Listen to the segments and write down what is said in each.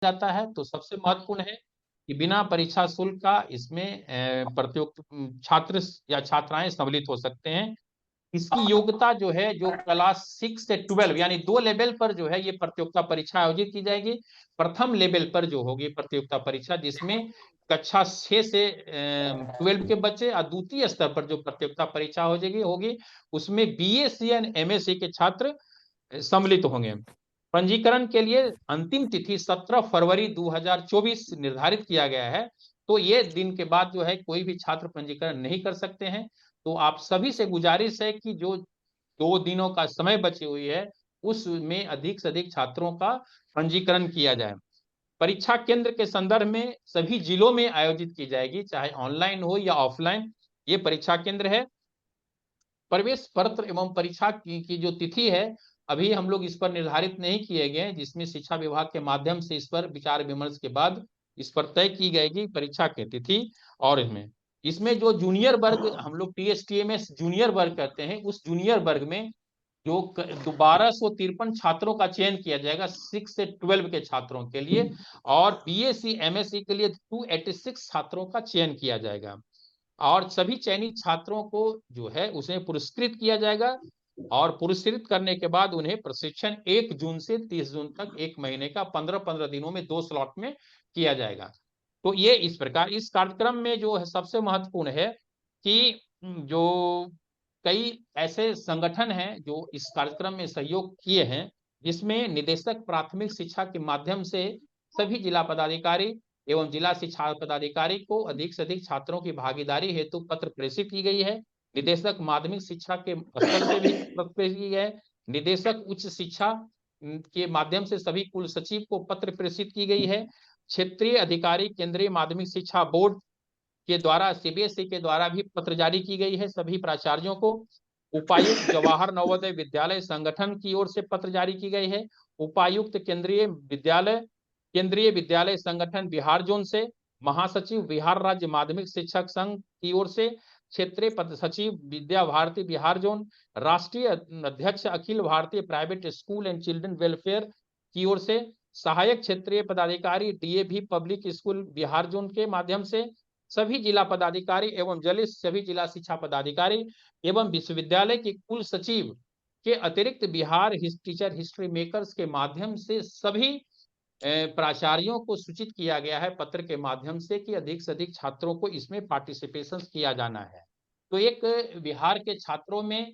जाता है तो सबसे महत्वपूर्ण है कि बिना परीक्षा शुल्क का इसमें छात्र या छात्राएं सम्मिलित हो सकते हैं। इसकी योग्यता जो है, जो क्लास 6 से 12 यानी 2 लेवल पर जो है ये प्रतियोगिता परीक्षा आयोजित की जाएगी। प्रथम लेवल पर जो होगी प्रतियोगिता परीक्षा, जिसमें कक्षा 6 से 12 के बच्चे, और द्वितीय स्तर पर जो प्रतियोगिता परीक्षा हो जाएगी होगी, उसमें बीएससी एंड एमएससी के छात्र सम्मिलित होंगे। पंजीकरण के लिए अंतिम तिथि 17 फरवरी 2024 निर्धारित किया गया है। तो ये दिन के बाद जो है कोई भी छात्र पंजीकरण नहीं कर सकते हैं। तो आप सभी से गुजारिश है कि जो 2 दिनों का समय बची हुई है उसमें अधिक से अधिक छात्रों का पंजीकरण किया जाए। परीक्षा केंद्र के संदर्भ में सभी जिलों में आयोजित की जाएगी, चाहे ऑनलाइन हो या ऑफलाइन। ये परीक्षा केंद्र है। प्रवेश पत्र एवं परीक्षा की जो तिथि है, अभी हम लोग इस पर निर्धारित नहीं किए गए, जिसमें शिक्षा विभाग के माध्यम से इस पर विचार विमर्श के बाद इस पर तय की जाएगी परीक्षा की तिथि। और इसमें जो जूनियर वर्ग, हम लोग टीएसटीएमएस जूनियर वर्ग कहते हैं, उस जूनियर वर्ग में जो 1253 छात्रों का चयन किया जाएगा 6 से 12 के छात्रों के लिए, और बीएससी एमएससी के लिए 286 छात्रों का चयन किया जाएगा। और सभी चयनित छात्रों को जो है उसे पुरस्कृत किया जाएगा, और पुरस्कृत करने के बाद उन्हें प्रशिक्षण 1 जून से 30 जून तक, 1 महीने का 15-15 दिनों में 2 स्लॉट में किया जाएगा। तो ये इस प्रकार इस कार्यक्रम में जो है सबसे महत्वपूर्ण है कि जो कई ऐसे संगठन हैं जो इस कार्यक्रम में सहयोग किए हैं, जिसमें निदेशक प्राथमिक शिक्षा के माध्यम से सभी जिला पदाधिकारी एवं जिला शिक्षा पदाधिकारी को अधिक से अधिक छात्रों की भागीदारी हेतु पत्र प्रेषित की गई है। निदेशक माध्यमिक शिक्षा के स्तर से भी पत्र प्रेषित की है। निदेशक उच्च शिक्षा के माध्यम से सभी कुल सचिव को पत्र प्रेषित की गई है। क्षेत्रीय अधिकारी केंद्रीय माध्यमिक शिक्षा बोर्ड के द्वारा, सीबीएसई के द्वारा भी पत्र जारी की गई है सभी प्राचार्यों को। उपायुक्त जवाहर नवोदय विद्यालय संगठन की ओर से पत्र जारी की गई है। उपायुक्त केंद्रीय विद्यालय संगठन बिहार जोन से, महासचिव बिहार राज्य माध्यमिक शिक्षक संघ की ओर से, क्षेत्रीय पद सचिव विद्या भारती बिहार जोन, राष्ट्रीय अध्यक्ष Akhil Bharatiya private school and children welfare की ओर से, सहायक क्षेत्रीय पदाधिकारी DAV public school Bihar zone के माध्यम से, सभी जिला पदाधिकारी एवं सभी जिला शिक्षा पदाधिकारी एवं विश्वविद्यालय के कुल सचिव के अतिरिक्त बिहार टीचर हिस्ट्री मेकर्स के माध्यम से सभी प्राचार्यों को सूचित किया गया है पत्र के माध्यम से कि अधिक से अधिक छात्रों को इसमें पार्टिसिपेशन किया जाना है। तो एक बिहार के छात्रों में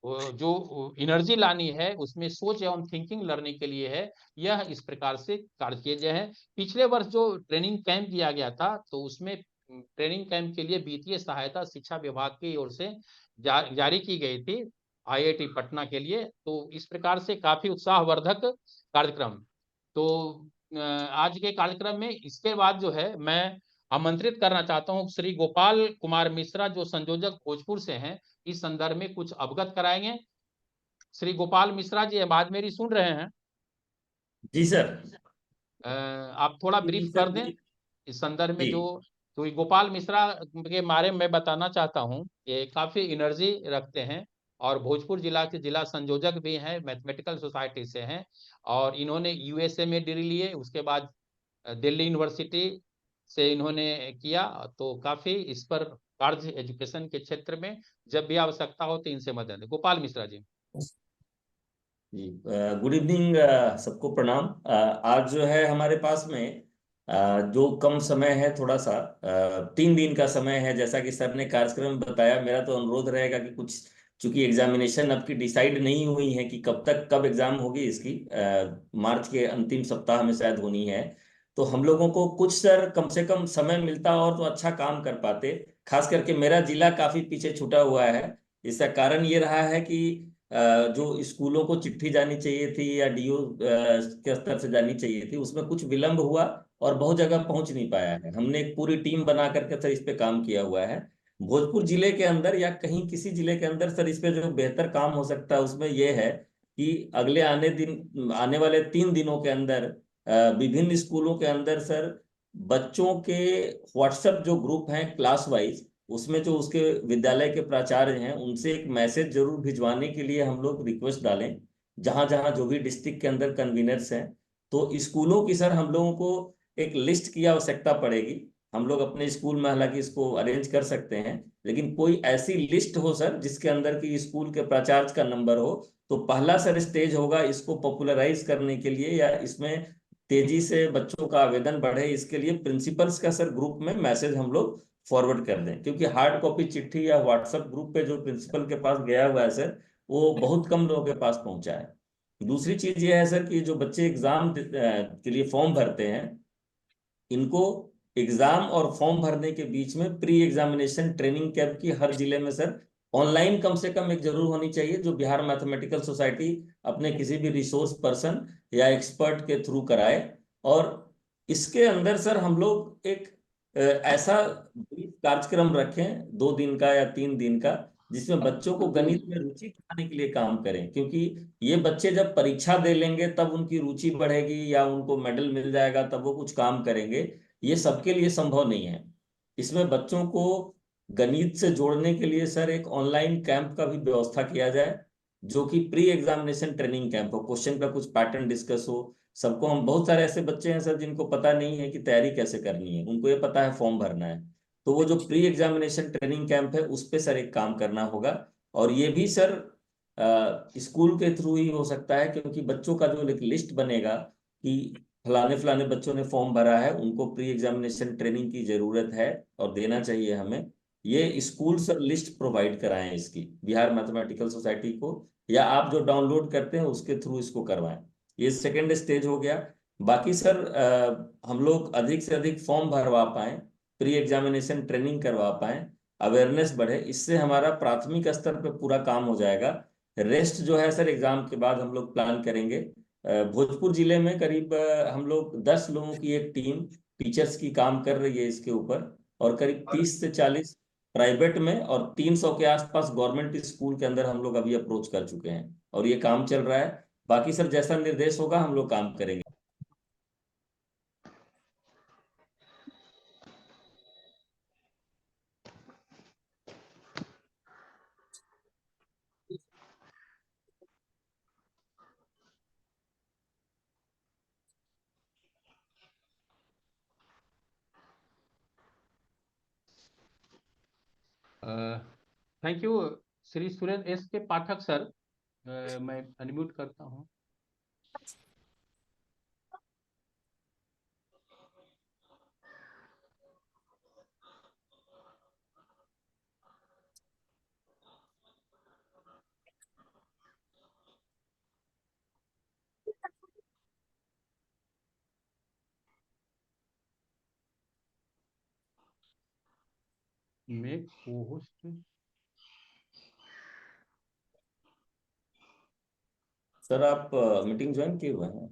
जो एनर्जी लानी है, उसमें सोच एवं थिंकिंग लर्निंग के लिए है। यह इस प्रकार से कार्य किए गए हैं। पिछले वर्ष जो ट्रेनिंग कैंप किया गया था, तो उसमें ट्रेनिंग कैंप के लिए वित्तीय सहायता शिक्षा विभाग की ओर से जारी की गई थी आईआईटी पटना के लिए। तो इस प्रकार से काफी उत्साहवर्धक कार्यक्रम। तो आज के कार्यक्रम में इसके बाद जो है मैं आमंत्रित करना चाहता हूं श्री गोपाल कुमार मिश्रा, जो संयोजक भोजपुर से हैं, इस संदर्भ में कुछ अवगत कराएंगे। श्री गोपाल मिश्रा जी, बात मेरी सुन रहे हैं? जी सर। आप थोड़ा ब्रीफ कर दें इस संदर्भ में। जी। जो तो गोपाल मिश्रा के बारे में बताना चाहता हूं, ये काफी एनर्जी रखते हैं और भोजपुर जिला के जिला संयोजक भी हैं, मैथमेटिकल सोसाइटी से हैं। और इन्होंने यूएसए में डिग्री लिए, उसके बाद दिल्ली यूनिवर्सिटी से इन्होंने किया। तो काफी इस पर कार्य एजुकेशन के क्षेत्र में जब भी आवश्यकता हो तो इनसे मदद। गोपाल मिश्रा जी। जी, गुड इवनिंग सबको प्रणाम। आज जो है हमारे पास में जो कम समय है, थोड़ा सा 3 दिन का समय है, जैसा कि सर ने कार्यक्रम बताया। मेरा तो अनुरोध रहेगा कि कुछ, चूंकि एग्जामिनेशन अब की डिसाइड नहीं हुई है कि कब एग्जाम होगी इसकी, मार्च के अंतिम सप्ताह में शायद होनी है। तो हम लोगों को कुछ सर कम से कम समय मिलता और तो अच्छा काम कर पाते। खास करके मेरा जिला काफी पीछे छूटा हुआ है। इसका कारण ये रहा है कि जो स्कूलों को चिट्ठी जानी चाहिए थी या डीओ के स्तर से जानी चाहिए थी, उसमें कुछ विलंब हुआ और बहुत जगह पहुंच नहीं पाया है। हमने एक पूरी टीम बना करके सर इस पे काम किया हुआ है। भोजपुर जिले के अंदर या कहीं किसी जिले के अंदर सर इस पे जो बेहतर काम हो सकता है उसमें यह है कि अगले आने वाले 3 दिनों के अंदर विभिन्न स्कूलों के अंदर सर बच्चों के व्हाट्सएप जो ग्रुप हैं क्लास वाइज, उसमें जो उसके विद्यालय के प्राचार्य हैं उनसे एक मैसेज जरूर भिजवाने के लिए हम लोग रिक्वेस्ट डालें। जहां जहां जो भी डिस्ट्रिक्ट के अंदर कन्वीनर्स हैं तो स्कूलों की सर हम लोगों को एक लिस्ट की आवश्यकता पड़ेगी। हम लोग अपने स्कूल में हालांकि इसको अरेंज कर सकते हैं, लेकिन कोई ऐसी लिस्ट हो सर जिसके अंदर की स्कूल के प्राचार्य का नंबर हो। तो पहला सर स्टेज होगा इसको पॉपुलराइज करने के लिए, या इसमें तेजी से बच्चों का आवेदन बढ़े, इसके लिए प्रिंसिपल्स का सर ग्रुप में मैसेज हम लोग फॉरवर्ड कर दें। क्योंकि हार्ड कॉपी चिट्ठी या व्हाट्सएप ग्रुप पे जो प्रिंसिपल के पास गया हुआ है सर, वो बहुत कम लोगों के पास पहुंचा है। दूसरी चीज ये है सर कि जो बच्चे एग्जाम के लिए फॉर्म भरते हैं, इनको एग्जाम और फॉर्म भरने के बीच में प्री एग्जामिनेशन ट्रेनिंग कैंप की हर जिले में सर ऑनलाइन कम से कम एक जरूर होनी चाहिए, जो बिहार मैथमेटिकल सोसाइटी अपने किसी भी रिसोर्स पर्सन या एक्सपर्ट के थ्रू कराए। और इसके अंदर सर हम लोग एक ऐसा कार्यक्रम रखें 2 दिन का या 3 दिन का, जिसमें बच्चों को गणित में रुचि दिखाने के लिए काम करें। क्योंकि ये बच्चे जब परीक्षा दे लेंगे तब उनकी रुचि बढ़ेगी या उनको मेडल मिल जाएगा तब वो कुछ काम करेंगे, ये सबके लिए संभव नहीं है। इसमें बच्चों को गणित से जोड़ने के लिए सर एक ऑनलाइन कैंप का भी व्यवस्था किया जाए, जो कि प्री एग्जामिनेशन ट्रेनिंग कैंप हो, क्वेश्चन का कुछ पैटर्न डिस्कस हो। सबको, हम बहुत सारे ऐसे बच्चे हैं सर जिनको पता नहीं है कि तैयारी कैसे करनी है, उनको ये पता है फॉर्म भरना है। तो वो जो प्री एग्जामिनेशन ट्रेनिंग कैंप है उस पे सर एक काम करना होगा। और ये भी सर स्कूल के थ्रू ही हो सकता है, क्योंकि बच्चों का जो एक लिस्ट बनेगा कि फलाने फलाने बच्चों ने फॉर्म भरा है, उनको प्री एग्जामिनेशन ट्रेनिंग की जरूरत है और देना चाहिए हमें। ये स्कूल सर लिस्ट प्रोवाइड कराएं इसकी बिहार मैथमेटिकल सोसाइटी को, या आप जो डाउनलोड करते हैं उसके थ्रू इसको करवाएं। ये सेकेंड स्टेज हो गया। बाकी सर हम लोग अधिक से अधिक फॉर्म भरवा पाएं, प्री एग्जामिनेशन ट्रेनिंग करवा पाएं, अवेयरनेस बढ़े, इससे हमारा प्राथमिक स्तर पे पूरा काम हो जाएगा। रेस्ट जो है सर एग्जाम के बाद हम लोग प्लान करेंगे। भोजपुर जिले में करीब हम लोग 10 लोगों की एक टीम टीचर्स की काम कर रही है इसके ऊपर, और करीब 30 से 40 प्राइवेट में और 300 के आसपास गवर्नमेंट स्कूल के अंदर हम लोग अभी अप्रोच कर चुके हैं, और ये काम चल रहा है। बाकी सर जैसा निर्देश होगा हम लोग काम करेंगे। Thank you Shri Surendra S के पाठक सर। मैं अनम्यूट करता हूँ। मेक को होस्ट। सर आप मीटिंग ज्वाइन किए हुए हैं?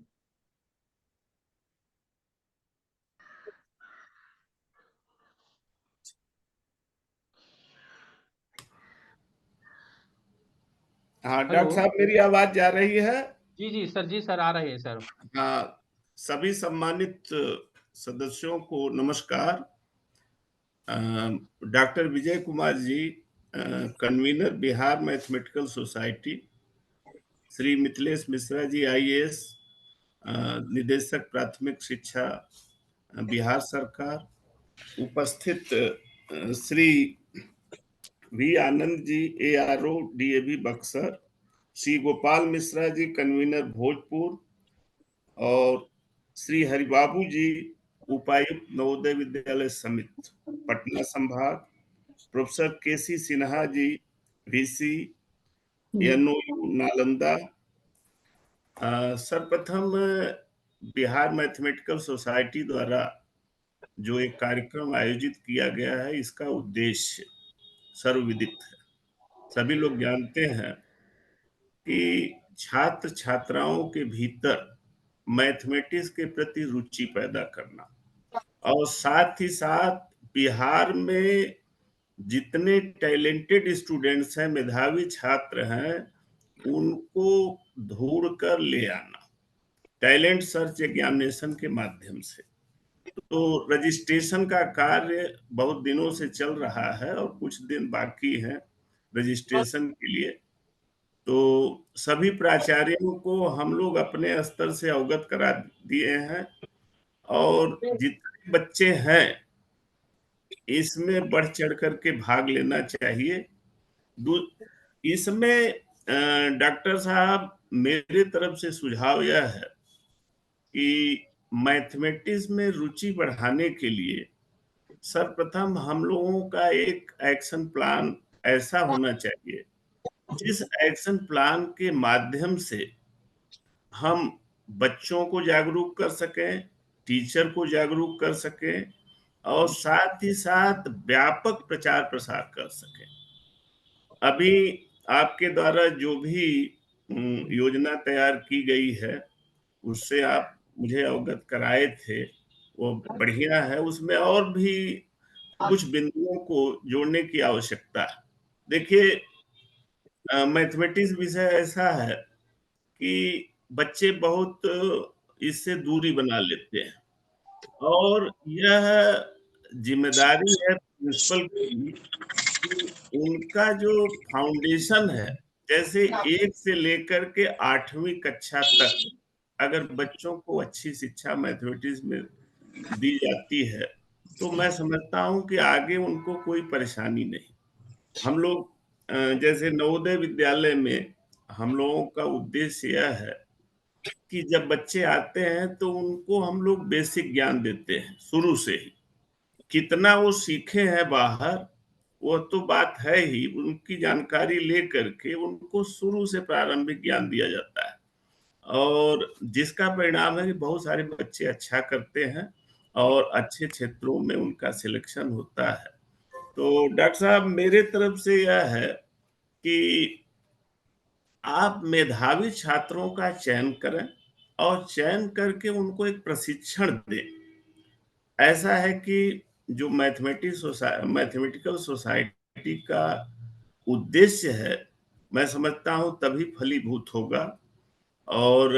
हाँ हेलो। डॉक्टर साहब, मेरी आवाज जा रही है? जी जी सर, जी सर, आ रहे हैं सर। हाँ, सभी सम्मानित सदस्यों को नमस्कार। Doctor Vijay Kumar ji, convener Bihar mathematical society, Shri Mithilesh Mishra ji IAS, निदेशक प्राथमिक शिक्षा बिहार सरकार, उपस्थित Shri V Anand ji ARO DAV Buxar, Shri Gopal Mishra ji convener Bhojpur, और श्री हरिबाबू जी उपायुक्त नवोदय विद्यालय समिति पटना संभाग, प्रोफेसर केसी सिन्हा जी वीसी एनओयू नालंदा। सर्वप्रथम बिहार मैथमेटिकल सोसाइटी द्वारा जो एक कार्यक्रम आयोजित किया गया है, इसका उद्देश्य सर्वविदित है। सभी लोग जानते हैं कि छात्र छात्राओं के भीतर मैथमेटिक्स के प्रति रुचि पैदा करना, और साथ ही साथ बिहार में जितने टैलेंटेड स्टूडेंट्स हैं, मेधावी छात्र हैं, उनको ढूंढ कर ले आना टैलेंट सर्च एग्जामिनेशन के माध्यम से। तो रजिस्ट्रेशन का कार्य बहुत दिनों से चल रहा है और कुछ दिन बाकी हैं रजिस्ट्रेशन के लिए। तो सभी प्राचार्यों को हम लोग अपने स्तर से अवगत करा दिए हैं, और जितने बच्चे हैं इसमें बढ़ चढ़ करके भाग लेना चाहिए। इसमें डॉक्टर साहब, मेरे तरफ से सुझाव यह है कि मैथमेटिक्स में रुचि बढ़ाने के लिए सर्वप्रथम हम लोगों का एक एक्शन प्लान ऐसा होना चाहिए, जिस एक्शन प्लान के माध्यम से हम बच्चों को जागरूक कर सकें, टीचर को जागरूक कर सकें, और साथ ही साथ व्यापक प्रचार प्रसार कर सकें। अभी आपके द्वारा जो भी योजना तैयार की गई है, उससे आप मुझे अवगत कराए थे, वो बढ़िया है। उसमें और भी कुछ बिंदुओं को जोड़ने की आवश्यकता है। देखिए, मैथमेटिक्स विषय ऐसा है कि बच्चे बहुत इससे दूरी बना लेते हैं, और यह जिम्मेदारी है प्रिंसिपल की कि उनका जो फाउंडेशन है, जैसे 1 से लेकर के 8वीं कक्षा तक अगर बच्चों को अच्छी शिक्षा मैथमेटिक्स में दी जाती है, तो मैं समझता हूं कि आगे उनको कोई परेशानी नहीं। हम लोग जैसे नवोदय विद्यालय में हम लोगों का उद्देश्य यह है कि जब बच्चे आते हैं तो उनको हम लोग बेसिक ज्ञान देते हैं शुरू से ही। कितना वो सीखे हैं बाहर, वो तो बात है ही, उनकी जानकारी लेकर के उनको शुरू से प्रारंभिक ज्ञान दिया जाता है, और जिसका परिणाम है कि बहुत सारे बच्चे अच्छा करते हैं और अच्छे क्षेत्रों में उनका सिलेक्शन होता है। तो डॉक्टर साहब, मेरे तरफ से यह है कि आप मेधावी छात्रों का चयन करें और चयन करके उनको एक प्रशिक्षण दें। ऐसा है कि जो मैथमेटिकल सोसाइटी का उद्देश्य है, मैं समझता हूं तभी फलीभूत होगा। और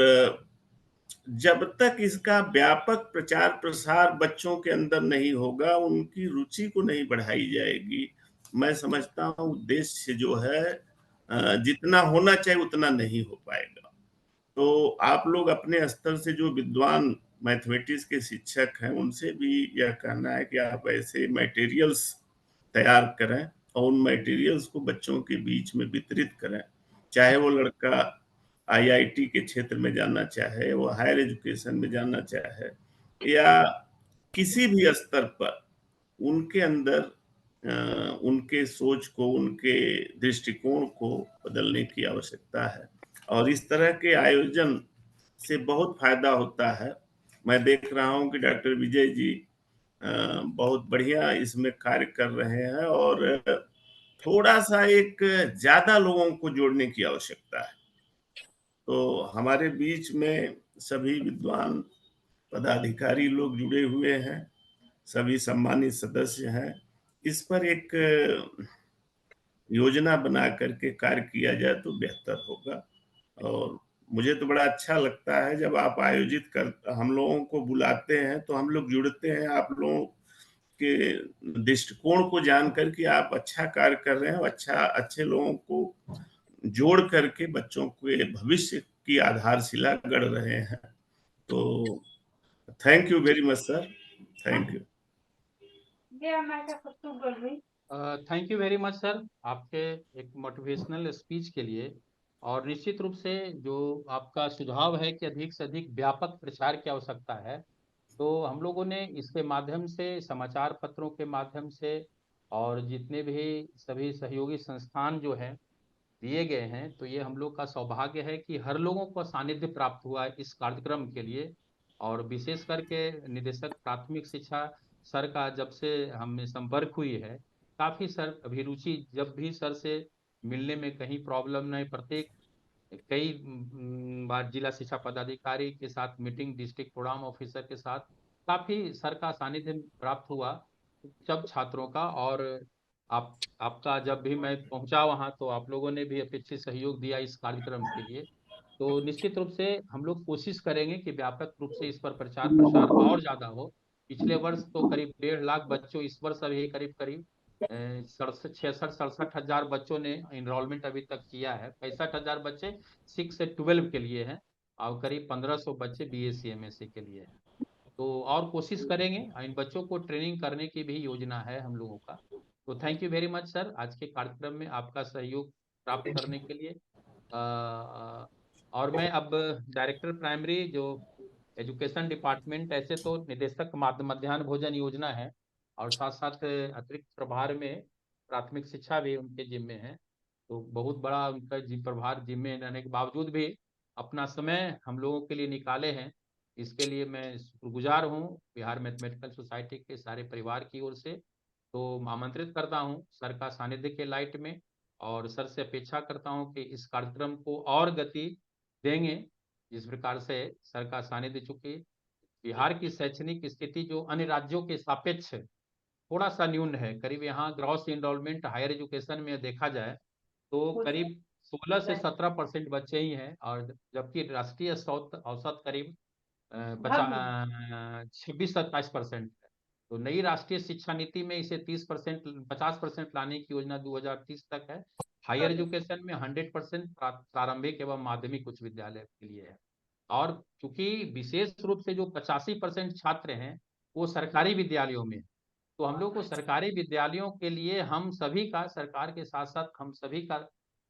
जब तक इसका व्यापक प्रचार प्रसार बच्चों के अंदर नहीं होगा, उनकी रुचि को नहीं बढ़ाई जाएगी, मैं समझता हूं उद्देश्य जो है जितना होना चाहिए उतना नहीं हो पाएगा। तो आप लोग अपने स्तर से जो विद्वान मैथमेटिक्स के शिक्षक हैं, उनसे भी यह कहना है कि आप ऐसे मटेरियल्स तैयार करें और उन मटेरियल्स को बच्चों के बीच में वितरित करें। चाहे वो लड़का आईआईटी के क्षेत्र में जाना चाहे, वो हायर एजुकेशन में जाना चाहे, या किसी भी स्तर पर उनके अंदर उनके सोच को, उनके दृष्टिकोण को बदलने की आवश्यकता है। और इस तरह के आयोजन से बहुत फायदा होता है। मैं देख रहा हूं कि डॉक्टर विजय जी बहुत बढ़िया इसमें कार्य कर रहे हैं, और थोड़ा सा एक ज्यादा लोगों को जोड़ने की आवश्यकता है। तो हमारे बीच में सभी विद्वान पदाधिकारी लोग जुड़े हुए हैं, सभी सम्मानित सदस्य हैं। इस पर एक योजना बना करके कार्य किया जाए तो बेहतर होगा। और मुझे तो बड़ा अच्छा लगता है जब आप आयोजित कर हम लोगों को बुलाते हैं तो हम लोग जुड़ते हैं, आप लोगों के दृष्टिकोण को जान करके आप अच्छा कार्य कर रहे हैं, अच्छा अच्छे लोगों को जोड़ करके बच्चों के भविष्य की आधारशिला गढ़ रहे हैं। तो thank you very much sir, thank you. Thank you very much sir, आपके एक मोटिवेशनल स्पीच के लिए। और निश्चित रूप से जो आपका सुझाव है कि अधिक से अधिक व्यापक प्रचार की आवश्यकता है, तो हम लोगों ने इसके माध्यम से, समाचार पत्रों के माध्यम से, और जितने भी सभी सहयोगी संस्थान जो हैं दिए गए हैं, तो ये हम लोग का सौभाग्य है कि हर लोगों को सानिध्य प्राप्त हुआ है इस कार्यक्रम के लिए। और विशेष करके निदेशक प्राथमिक शिक्षा सर का जब से हमें संपर्क हुई है, काफ़ी सर अभिरुचि, जब भी सर से मिलने में कहीं प्रॉब्लम नहीं, प्रत्येक कई बार जिला शिक्षा पदाधिकारी के साथ मीटिंग, डिस्ट्रिक्ट प्रोग्राम ऑफिसर के साथ काफ़ी सर का सानिध्य प्राप्त हुआ सब छात्रों का। और आपका जब भी मैं पहुंचा वहां, तो आप लोगों ने भी अपेक्षित सहयोग दिया इस कार्यक्रम के लिए। तो निश्चित रूप से हम लोग कोशिश करेंगे कि व्यापक रूप से इस पर प्रचार प्रसार और ज्यादा हो। पिछले वर्ष तो करीब 1.5 लाख बच्चों, इस वर्ष अभी करीब करीब 67 हजार बच्चों ने इनरोलमेंट अभी तक किया है। 65,000 बच्चे 6 से 12 के लिए हैं और करीब 1500 बच्चे BSc MSc के लिए हैं। तो और कोशिश करेंगे, इन बच्चों को ट्रेनिंग करने की भी योजना है हम लोगों का। तो thank you very much sir, आज के कार्यक्रम में आपका सहयोग प्राप्त करने के लिए। और मैं अब डायरेक्टर प्राइमरी जो एजुकेशन डिपार्टमेंट, ऐसे तो निदेशक मध्याह्न भोजन योजना है और साथ साथ अतिरिक्त प्रभार में प्राथमिक शिक्षा भी उनके जिम्मे है। तो बहुत बड़ा उनका प्रभार जिम्मे रहने के बावजूद भी अपना समय हम लोगों के लिए निकाले हैं, इसके लिए मैं शुक्रगुजार हूँ बिहार मैथमेटिकल सोसाइटी के सारे परिवार की ओर से। तो आमंत्रित करता हूँ सर का सानिध्य के लाइट में, और सर से अपेक्षा करता हूँ कि इस कार्यक्रम को और गति देंगे। जिस प्रकार से सर का सानिध्य, चूंकि बिहार की शैक्षणिक स्थिति जो अन्य राज्यों के सापेक्ष थोड़ा सा न्यून है, करीब यहाँ ग्रॉस एनरोलमेंट हायर एजुकेशन में देखा जाए तो करीब 16 से 17% बच्चे ही हैं, और जबकि राष्ट्रीय औसत करीब 26-27% है। तो नई राष्ट्रीय शिक्षा नीति में इसे 30% 50% लाने की योजना 2030 तक है। हायर एजुकेशन में 100% प्रारंभिक एवं माध्यमिक उच्च विद्यालय के लिए है। और चूंकि विशेष रूप से जो 85% छात्र हैं वो सरकारी विद्यालयों में, तो हम लोग को सरकारी विद्यालयों के लिए हम सभी का, सरकार के साथ साथ हम सभी का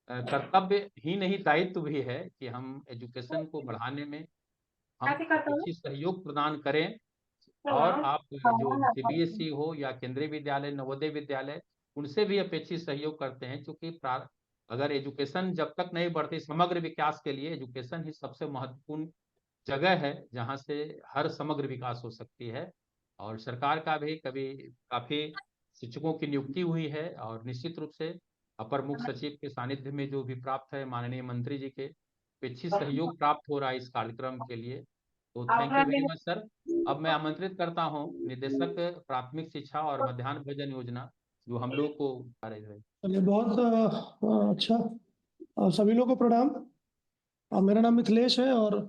कर्तव्य ही नहीं दायित्व भी है कि हम एजुकेशन को बढ़ाने में हम अपेक्षित सहयोग प्रदान करें। और आप जो CBSE हो या केंद्रीय विद्यालय, नवोदय विद्यालय, उनसे भी अपेक्षित सहयोग करते हैं, क्योंकि अगर एजुकेशन जब तक नहीं बढ़ती, समग्र विकास के लिए एजुकेशन ही सबसे महत्वपूर्ण जगह है जहां से हर समग्र विकास हो सकती है। और सरकार का भी कभी काफी शिक्षकों की नियुक्ति हुई है, और निश्चित रूप से अपर मुख्य सचिव के सानिध्य में जो भी प्राप्त है माननीय मंत्री जी के अपेक्षित सहयोग प्राप्त हो रहा है इस कार्यक्रम के लिए। तो thank you very much sir. अब मैं आमंत्रित करता हूँ निदेशक प्राथमिक शिक्षा और मध्याह्न भोजन योजना जो हम लोग को आ रही है। चलिए, बहुत अच्छा। सभी लोगों को प्रणाम। मेरा नाम मिथिलेश है और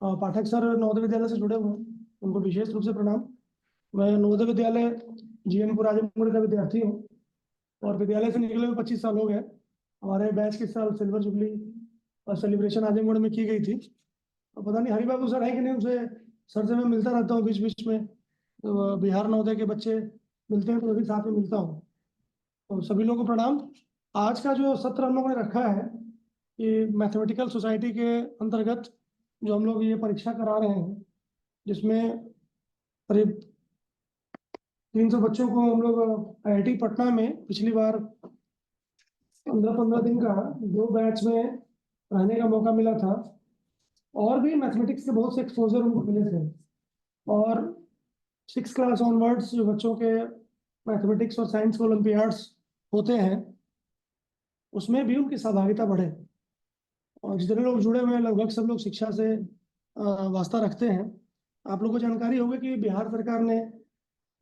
पाठक सर नवोदय विद्यालय से जुड़े हुए हैं, उनको विशेष रूप से प्रणाम। मैं नवोदय विद्यालय GNपुर आजमगढ़ का विद्यार्थी हूँ और विद्यालय से निकले हुए 25 साल हो गए। हमारे बैच के साल सिल्वर जुबली और सेलिब्रेशन आजमगढ़ में की गई थी। पता नहीं हरिबाबू सर है कि नहीं, उनसे सर से मैं मिलता रहता हूँ बीच बीच में। तो बिहार नवोदय के बच्चे मिलते हैं तो भी साथ में मिलता हूँ। तो सभी लोगों को प्रणाम। आज का जो सत्र हम लोगों ने रखा है कि मैथमेटिकल सोसाइटी के अंतर्गत जो हम लोग ये परीक्षा करा रहे हैं, जिसमें करीब 300 बच्चों को हम लोग IIT पटना में पिछली बार 15-15 दिन का 2 बैच में रहने का मौका मिला था, और भी मैथमेटिक्स के बहुत से एक्सपोजर उनको मिले थे। और 6 क्लास ऑनवर्ड्स जो बच्चों के मैथमेटिक्स और साइंस ओलंपियाड्स होते हैं, उसमें भी उनकी सहभागिता बढ़े। और जितने लोग जुड़े हुए हैं लगभग सब लोग शिक्षा से वास्ता रखते हैं। आप लोगों को जानकारी होगी कि बिहार सरकार ने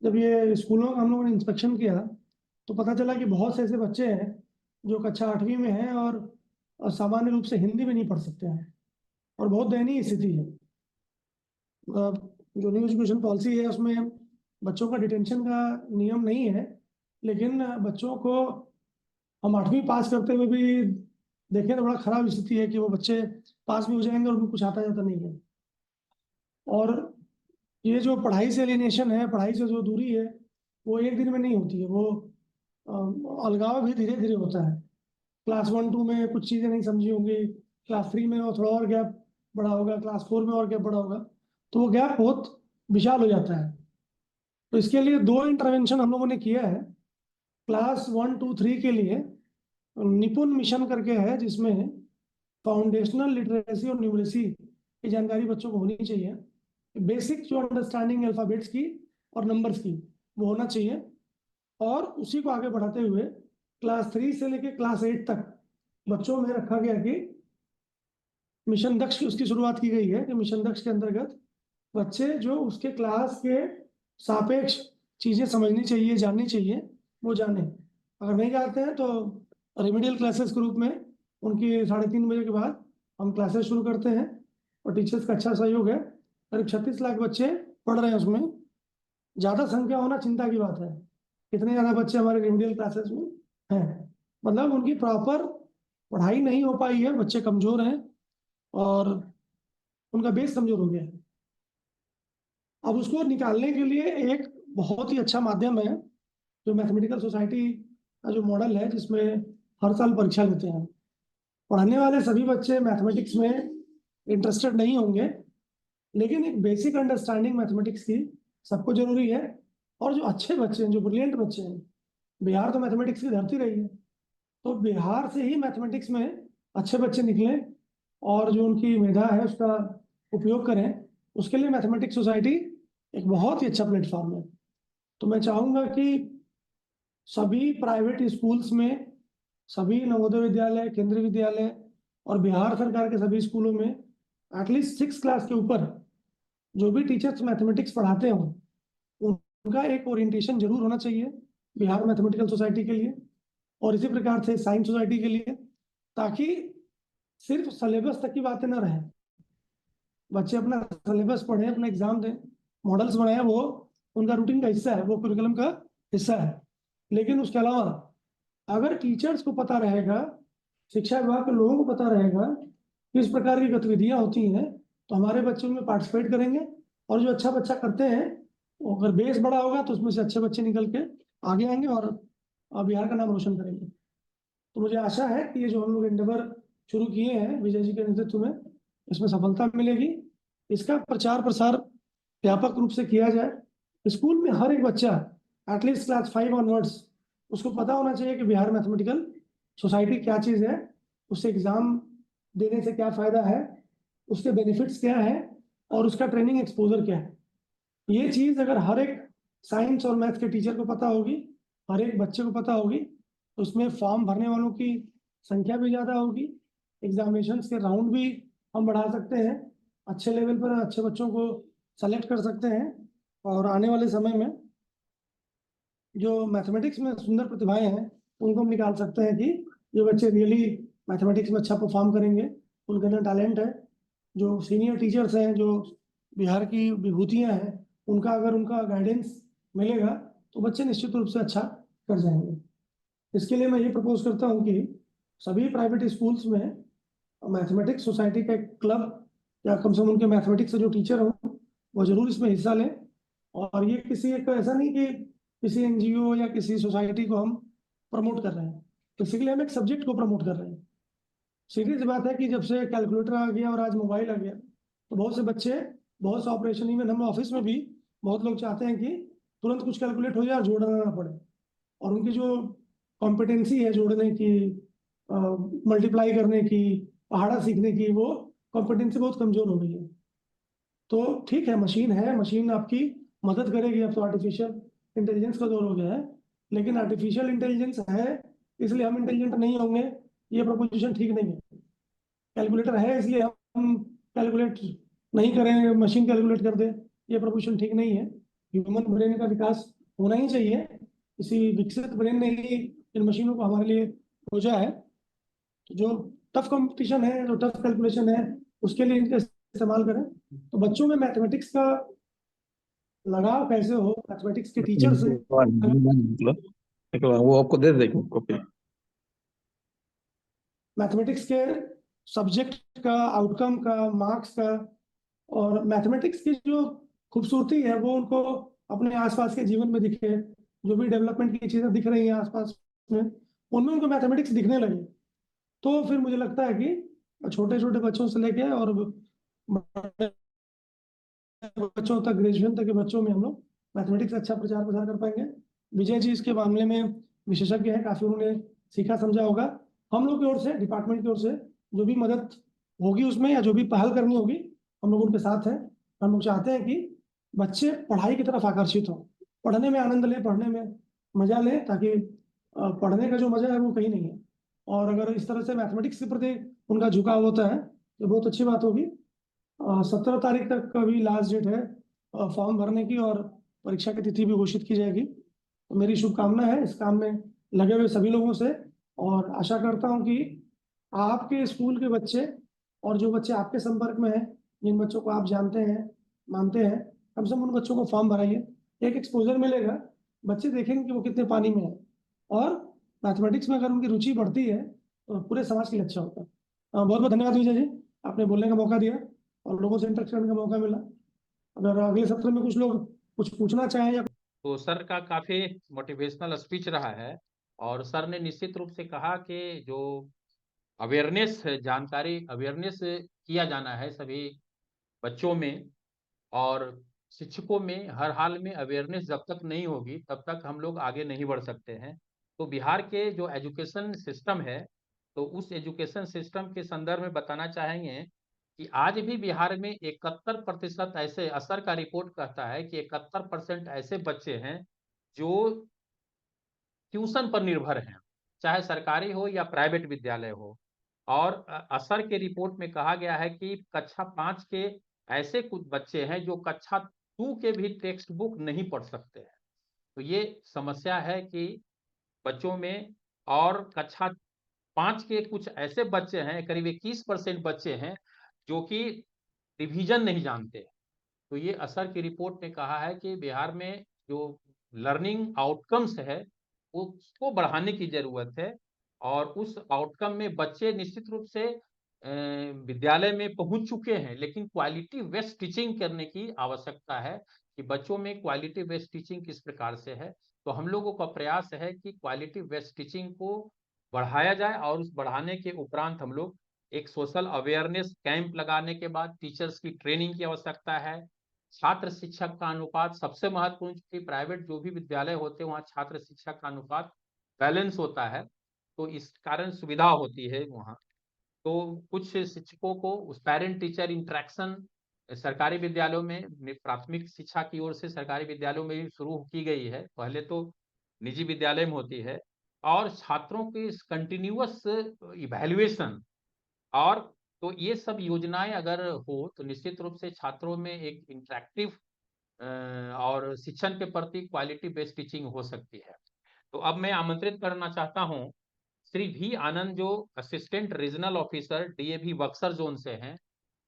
जब ये स्कूलों का हम लोगों ने इंस्पेक्शन किया तो पता चला कि बहुत से ऐसे बच्चे हैं जो कक्षा 8वीं में हैं और सामान्य रूप से हिंदी भी नहीं पढ़ सकते हैं, और बहुत दयनीय स्थिति है। जो न्यू एजुकेशन पॉलिसी है उसमें बच्चों का डिटेंशन का नियम नहीं है, लेकिन बच्चों को हम 8वीं पास करते हुए भी देखें तो बड़ा खराब स्थिति है कि वो बच्चे पास भी हो जाएंगे और उनको कुछ आता जाता नहीं है। और ये जो पढ़ाई से एलिनेशन है, पढ़ाई से जो दूरी है, वो एक दिन में नहीं होती है, वो अलगाव भी धीरे धीरे होता है। क्लास 1-2 में कुछ चीज़ें नहीं समझी होंगी, क्लास 3 में थोड़ा और गैप बड़ा होगा, क्लास 4 में और गैप बड़ा होगा, तो वो गैप बहुत विशाल हो जाता है। तो इसके लिए 2 इंटरवेंशन हम लोगों ने किया है। क्लास 1, 2, 3 के लिए निपुण मिशन करके है, जिसमें फाउंडेशनल लिटरेसी और न्यूमरेसी की जानकारी बच्चों को होनी चाहिए। बेसिक जो अंडरस्टैंडिंग अल्फाबेट्स की और नंबर्स की वो होना चाहिए। और उसी को आगे बढ़ाते हुए क्लास 3 से लेकर क्लास 8 तक बच्चों में रखा गया कि मिशन दक्ष की उसकी शुरुआत की गई है कि मिशन दक्ष के अंतर्गत बच्चे जो उसके क्लास के सापेक्ष चीज़ें समझनी चाहिए, जाननी चाहिए, वो जाने। अगर नहीं जानते हैं तो रेमिडियल क्लासेस के रूप में उनकी 3:30 बजे के बाद हम क्लासेस शुरू करते हैं, और टीचर्स का अच्छा सहयोग है। करीब 36 लाख बच्चे पढ़ रहे हैं, उसमें ज़्यादा संख्या होना चिंता की बात है। कितने ज़्यादा बच्चे हमारे रेमेडियल क्लासेस में हैं। मतलब उनकी प्रॉपर पढ़ाई नहीं हो पाई है, बच्चे कमज़ोर हैं और उनका बेस कमज़ोर हो गया है। अब उसको निकालने के लिए एक बहुत ही अच्छा माध्यम है जो मैथमेटिकल सोसाइटी का जो मॉडल है, जिसमें हर साल परीक्षा लेते हैं। पढ़ने वाले सभी बच्चे मैथमेटिक्स में इंटरेस्टेड नहीं होंगे, लेकिन एक बेसिक अंडरस्टैंडिंग मैथमेटिक्स की सबको जरूरी है। और जो अच्छे बच्चे हैं, जो ब्रिलियंट बच्चे हैं, बिहार तो मैथमेटिक्स की धरती रही है, तो बिहार से ही मैथमेटिक्स में अच्छे बच्चे निकलें और जो उनकी मेधा है उसका उपयोग करें, उसके लिए मैथमेटिक्स सोसाइटी एक बहुत ही अच्छा प्लेटफॉर्म है। तो मैं चाहूँगा कि सभी प्राइवेट स्कूल्स में, सभी नवोदय विद्यालय, केंद्रीय विद्यालय और बिहार सरकार के सभी स्कूलों में एटलीस्ट 6 क्लास के ऊपर जो भी टीचर्स मैथमेटिक्स पढ़ाते हों, उनका एक ओरिएंटेशन जरूर होना चाहिए बिहार मैथमेटिकल सोसाइटी के लिए, और इसी प्रकार से साइंस सोसाइटी के लिए, ताकि सिर्फ सिलेबस तक की बातें ना रहें। बच्चे अपना सिलेबस पढ़ें, अपना एग्जाम दें, मॉडल्स बनाएं, वो उनका रूटीन का हिस्सा है, वो करिकुलम का हिस्सा है। लेकिन उसके अलावा अगर टीचर्स को पता रहेगा, शिक्षा विभाग के लोगों को पता रहेगा किस प्रकार की गतिविधियां होती हैं, तो हमारे बच्चे उनमें पार्टिसिपेट करेंगे। और जो अच्छा बच्चा करते हैं, अगर बेस बड़ा होगा तो उसमें से अच्छे बच्चे निकल के आगे आएंगे और बिहार का नाम रोशन करेंगे। तो मुझे आशा है कि ये जो हम लोग एंडेवर शुरू किए हैं विजय जी के नेतृत्व में, इसमें सफलता मिलेगी। इसका प्रचार प्रसार व्यापक रूप से किया जाए। स्कूल में हर एक बच्चा एटलीस्ट क्लास 5 ऑनवर्ड्स उसको पता होना चाहिए कि बिहार मैथमेटिकल सोसाइटी क्या चीज़ है, उससे एग्ज़ाम देने से क्या फ़ायदा है, उसके बेनिफिट्स क्या है और उसका ट्रेनिंग एक्सपोजर क्या है। ये चीज़ अगर हर एक साइंस और मैथ के टीचर को पता होगी, हर एक बच्चे को पता होगी, तो उसमें फॉर्म भरने वालों की संख्या भी ज़्यादा होगी, एग्जामिनेशन के राउंड भी हम बढ़ा सकते हैं, अच्छे लेवल पर अच्छे बच्चों को सेलेक्ट कर सकते हैं, और आने वाले समय में जो मैथमेटिक्स में सुंदर प्रतिभाएं हैं उनको हम निकाल सकते हैं कि ये बच्चे रियली मैथमेटिक्स में अच्छा परफॉर्म करेंगे, उनके अंदर टैलेंट है। जो सीनियर टीचर्स हैं, जो बिहार की विभूतियां हैं, उनका अगर उनका गाइडेंस मिलेगा तो बच्चे निश्चित रूप से अच्छा कर जाएंगे। इसके लिए मैं ये प्रपोज करता हूँ कि सभी प्राइवेट स्कूल्स में मैथमेटिक्स सोसाइटी का एक क्लब, या कम से कम उनके मैथमेटिक्स से जो टीचर हों वो जरूर इसमें हिस्सा लें। और ये किसी एक ऐसा नहीं कि किसी एनजीओ या किसी सोसाइटी को हम प्रमोट कर रहे हैं, बेसिकली हम एक सब्जेक्ट को प्रमोट कर रहे हैं। सीधी सी बात है कि जब से कैलकुलेटर आ गया और आज मोबाइल आ गया, तो बहुत से बच्चे, बहुत से ऑपरेशन, इवन हम ऑफिस में भी बहुत लोग चाहते हैं कि तुरंत कुछ कैलकुलेट हो जाए और जोड़ना ना पड़े। और उनकी जो कॉम्पिटेंसी है जोड़ने की, मल्टीप्लाई करने की, पहाड़ा सीखने की, वो कॉम्पिटेंसी बहुत कमजोर हो गई है। तो ठीक है, मशीन है, मशीन आपकी मदद करेगी, अब तो आर्टिफिशियल इंटेलिजेंस का दौर हो गया है, लेकिन आर्टिफिशियल इंटेलिजेंस है इसलिए हम इंटेलिजेंट नहीं होंगे, ये प्रोपोजिशन ठीक नहीं है। कैलकुलेटर है इसलिए हम कैलकुलेट नहीं करें, मशीन कैलकुलेट कर दे, ये प्रोपोजिशन ठीक नहीं है। ह्यूमन ब्रेन का विकास होना ही चाहिए, किसी विकसित ब्रेन ने ही इन मशीनों को हमारे लिए खोजा है। तो जो टफ कंपटीशन है, जो टफ कैलकुलेशन है, उसके लिए इनका इस्तेमाल करें। तो बच्चों में मैथमेटिक्स का लगाव कैसे हो, मैथमेटिक्स के टीचर से, वो आपको दे देंगे कॉपी। मैथमेटिक्स के सब्जेक्ट का, आउटकम का, मार्क्स का, और मैथमेटिक्स की जो खूबसूरती है वो उनको अपने आसपास के जीवन में दिखे। जो भी डेवलपमेंट की चीजें दिख रही हैं आसपास में, उनमें उनको मैथमेटिक्स दिखने लगे, तो फिर मुझे लगता है कि छोटे छोटे बच्चों से लेके और बड़े बच्चों तक, ग्रेजुएशन तक के बच्चों में हम लोग मैथमेटिक्स अच्छा प्रचार प्रसार कर पाएंगे। विजय जी इसके मामले में विशेषज्ञ हैं, काफी उन्होंने सीखा समझा होगा। हम लोग की ओर से, डिपार्टमेंट की ओर से जो भी मदद होगी उसमें, या जो भी पहल करनी होगी, हम लोग उनके साथ हैं। हम लोग चाहते हैं कि बच्चे पढ़ाई की तरफ आकर्षित हों, पढ़ने में आनंद लें, पढ़ने में मजा लें, ताकि पढ़ने का जो मजा है वो कहीं नहीं है। और अगर इस तरह से मैथमेटिक्स के प्रति उनका झुकाव होता है तो बहुत अच्छी बात होगी। 17 तारीख तक का भी लास्ट डेट है फॉर्म भरने की, और परीक्षा की तिथि भी घोषित की जाएगी। तो मेरी शुभकामना है इस काम में लगे हुए सभी लोगों से, और आशा करता हूं कि आपके स्कूल के बच्चे और जो बच्चे आपके संपर्क में हैं, जिन बच्चों को आप जानते हैं, मानते हैं, कम से कम उन बच्चों को फॉर्म भराइए। एक एक्सपोजर मिलेगा, बच्चे देखेंगे कि वो कितने पानी में है, और मैथमेटिक्स में अगर उनकी रुचि बढ़ती है तो पूरे समाज के लिए अच्छा होता है। बहुत बहुत धन्यवाद विजय जी, आपने बोलने का मौका दिया और लोगों से इंटरेक्ट करने का मौका मिला। अगर अगले सत्र में कुछ लोग कुछ पूछना चाहें या तो सर का काफी मोटिवेशनल स्पीच रहा है, और सर ने निश्चित रूप से कहा कि जो अवेयरनेस जानकारी अवेयरनेस किया जाना है सभी बच्चों में और शिक्षकों में, हर हाल में अवेयरनेस जब तक नहीं होगी तब तक हम लोग आगे नहीं बढ़ सकते हैं। तो बिहार के जो एजुकेशन सिस्टम है, तो उस एजुकेशन सिस्टम के संदर्भ में बताना चाहेंगे कि आज भी बिहार में 71% ऐसे, असर का रिपोर्ट कहता है कि 71% ऐसे बच्चे हैं जो ट्यूशन पर निर्भर हैं, चाहे सरकारी हो या प्राइवेट विद्यालय हो। और असर के रिपोर्ट में कहा गया है कि कक्षा 5 के ऐसे कुछ बच्चे हैं जो कक्षा 2 के भी टेक्स्ट बुक नहीं पढ़ सकते हैं। तो ये समस्या है कि बच्चों में, और कक्षा 5 के कुछ ऐसे बच्चे हैं, करीब 21% बच्चे हैं जो कि रिवीजन नहीं जानते। तो ये असर की रिपोर्ट ने कहा है कि बिहार में जो लर्निंग आउटकम्स है उसको बढ़ाने की जरूरत है, और उस आउटकम में बच्चे निश्चित रूप से विद्यालय में पहुंच चुके हैं, लेकिन क्वालिटी बेस्ड टीचिंग करने की आवश्यकता है कि बच्चों में क्वालिटी बेस्ड टीचिंग किस प्रकार से है। तो हम लोगों का प्रयास है कि क्वालिटी बेस्ड टीचिंग को बढ़ाया जाए, और उस बढ़ाने के उपरांत हम लोग एक सोशल अवेयरनेस कैंप लगाने के बाद टीचर्स की ट्रेनिंग की आवश्यकता है। छात्र शिक्षक का अनुपात सबसे महत्वपूर्ण, क्योंकि प्राइवेट जो भी विद्यालय होते हैं वहाँ छात्र शिक्षक का अनुपात बैलेंस होता है, तो इस कारण सुविधा होती है वहाँ। तो कुछ शिक्षकों को उस पेरेंट टीचर इंटरेक्शन सरकारी विद्यालयों में, प्राथमिक शिक्षा की ओर से सरकारी विद्यालयों में भी शुरू की गई है, पहले तो निजी विद्यालय में होती है। और छात्रों की कंटिन्यूअस इवैल्यूएशन, और तो ये सब योजनाएं अगर हो तो निश्चित रूप से छात्रों में एक इंटरेक्टिव और शिक्षण के प्रति क्वालिटी बेस्ड टीचिंग हो सकती है। तो अब मैं आमंत्रित करना चाहता हूं श्री भी आनंद, जो assistant regional officer DAV Buxar zone से हैं,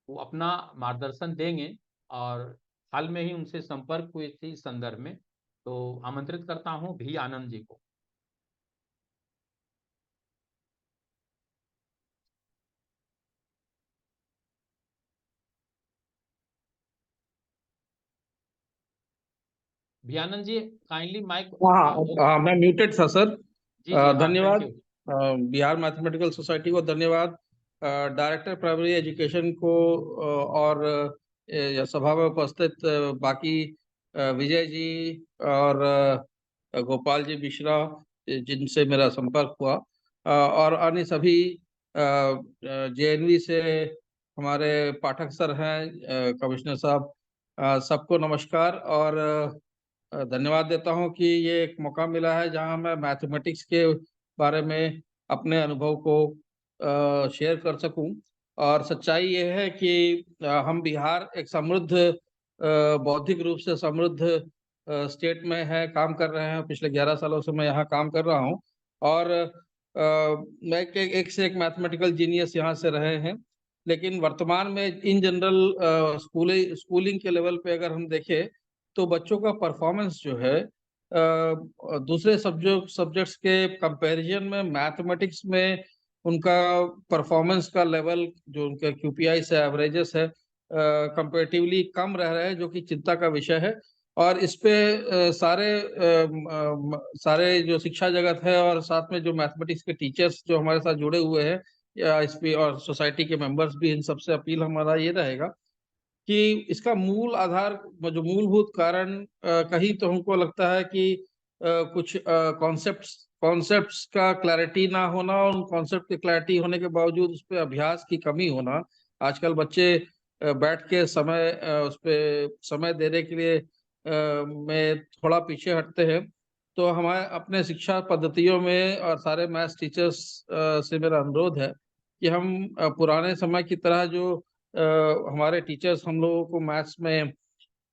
वो अपना मार्गदर्शन देंगे, और हाल में ही उनसे संपर्क हुई थी इस संदर्भ में। तो आमंत्रित करता हूं भी आनंद जी को। भी आनंद जी, काइंडली माइक। हाँ, मैं म्यूटेड था सर। जी जी, हाँ, धन्यवाद thank you. Bihar mathematical society को, धन्यवाद डायरेक्टर प्राइमरी एजुकेशन को, और सभा में उपस्थित बाकी विजय जी और गोपाल जी मिश्रा, जिनसे मेरा संपर्क हुआ, और अन्य सभी जेएनवी से हमारे पाठक सर हैं, कमिश्नर साहब, सबको नमस्कार। और धन्यवाद देता हूं कि ये एक मौका मिला है जहां मैं मैथमेटिक्स के बारे में अपने अनुभव को शेयर कर सकूं। और सच्चाई ये है कि हम बिहार एक समृद्ध, बौद्धिक रूप से समृद्ध स्टेट में है, काम कर रहे हैं। पिछले 11 सालों से मैं यहाँ काम कर रहा हूँ, और मैं एक से एक मैथमेटिकल जीनियस यहाँ से रहे हैं। लेकिन वर्तमान में इन जनरल स्कूलिंग के लेवल पे अगर हम देखें तो बच्चों का परफॉर्मेंस जो है दूसरे सब्जेक्ट्स के कंपैरिजन में मैथमेटिक्स में उनका परफॉर्मेंस का लेवल, जो उनका क्यूपीआई से एवरेजेस है, कंपैरेटिवली कम रह रहे हैं, जो कि चिंता का विषय है। और इस पे सारे जो शिक्षा जगत है और साथ में जो मैथमेटिक्स के टीचर्स जो हमारे साथ जुड़े हुए हैं, या इस पे और सोसाइटी के मेंबर्स भी, इन सबसे अपील हमारा ये रहेगा कि इसका मूल आधार, जो मूलभूत कारण कहीं तो हमको लगता है कि कुछ कॉन्सेप्ट्स का क्लैरिटी ना होना, और उन कॉन्सेप्ट के क्लैरिटी होने के बावजूद उस पर अभ्यास की कमी होना। आजकल बच्चे बैठ के उस पे समय देने के लिए में थोड़ा पीछे हटते हैं। तो हमारे अपने शिक्षा पद्धतियों में और सारे मैथ्स टीचर्स से मेरा अनुरोध है कि हम पुराने समय की तरह जो हमारे टीचर्स हम लोगों को मैथ्स में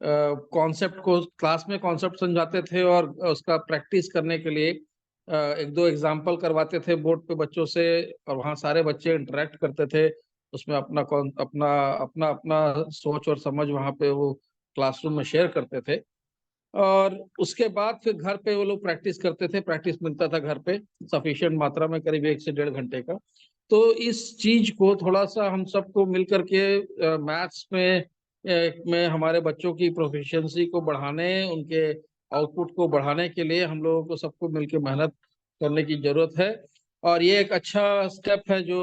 कॉन्सेप्ट को क्लास में कॉन्सेप्ट समझाते थे, और उसका प्रैक्टिस करने के लिए एक दो एग्जाम्पल करवाते थे बोर्ड पे बच्चों से, और वहाँ सारे बच्चे इंटरेक्ट करते थे, उसमें अपना अपना अपना अपना सोच और समझ वहाँ पे वो क्लासरूम में शेयर करते थे। और उसके बाद फिर घर पे वो लोग प्रैक्टिस करते थे, प्रैक्टिस मिलता था घर पे सफिशिएंट मात्रा में, करीब 1 से 1.5 घंटे का। तो इस चीज को थोड़ा सा हम सबको मिल करके मैथ्स में हमारे बच्चों की प्रोफिशिएंसी को बढ़ाने, उनके आउटपुट को बढ़ाने के लिए हम लोगों को सबको मिलकर मेहनत करने की जरूरत है। और ये एक अच्छा स्टेप है जो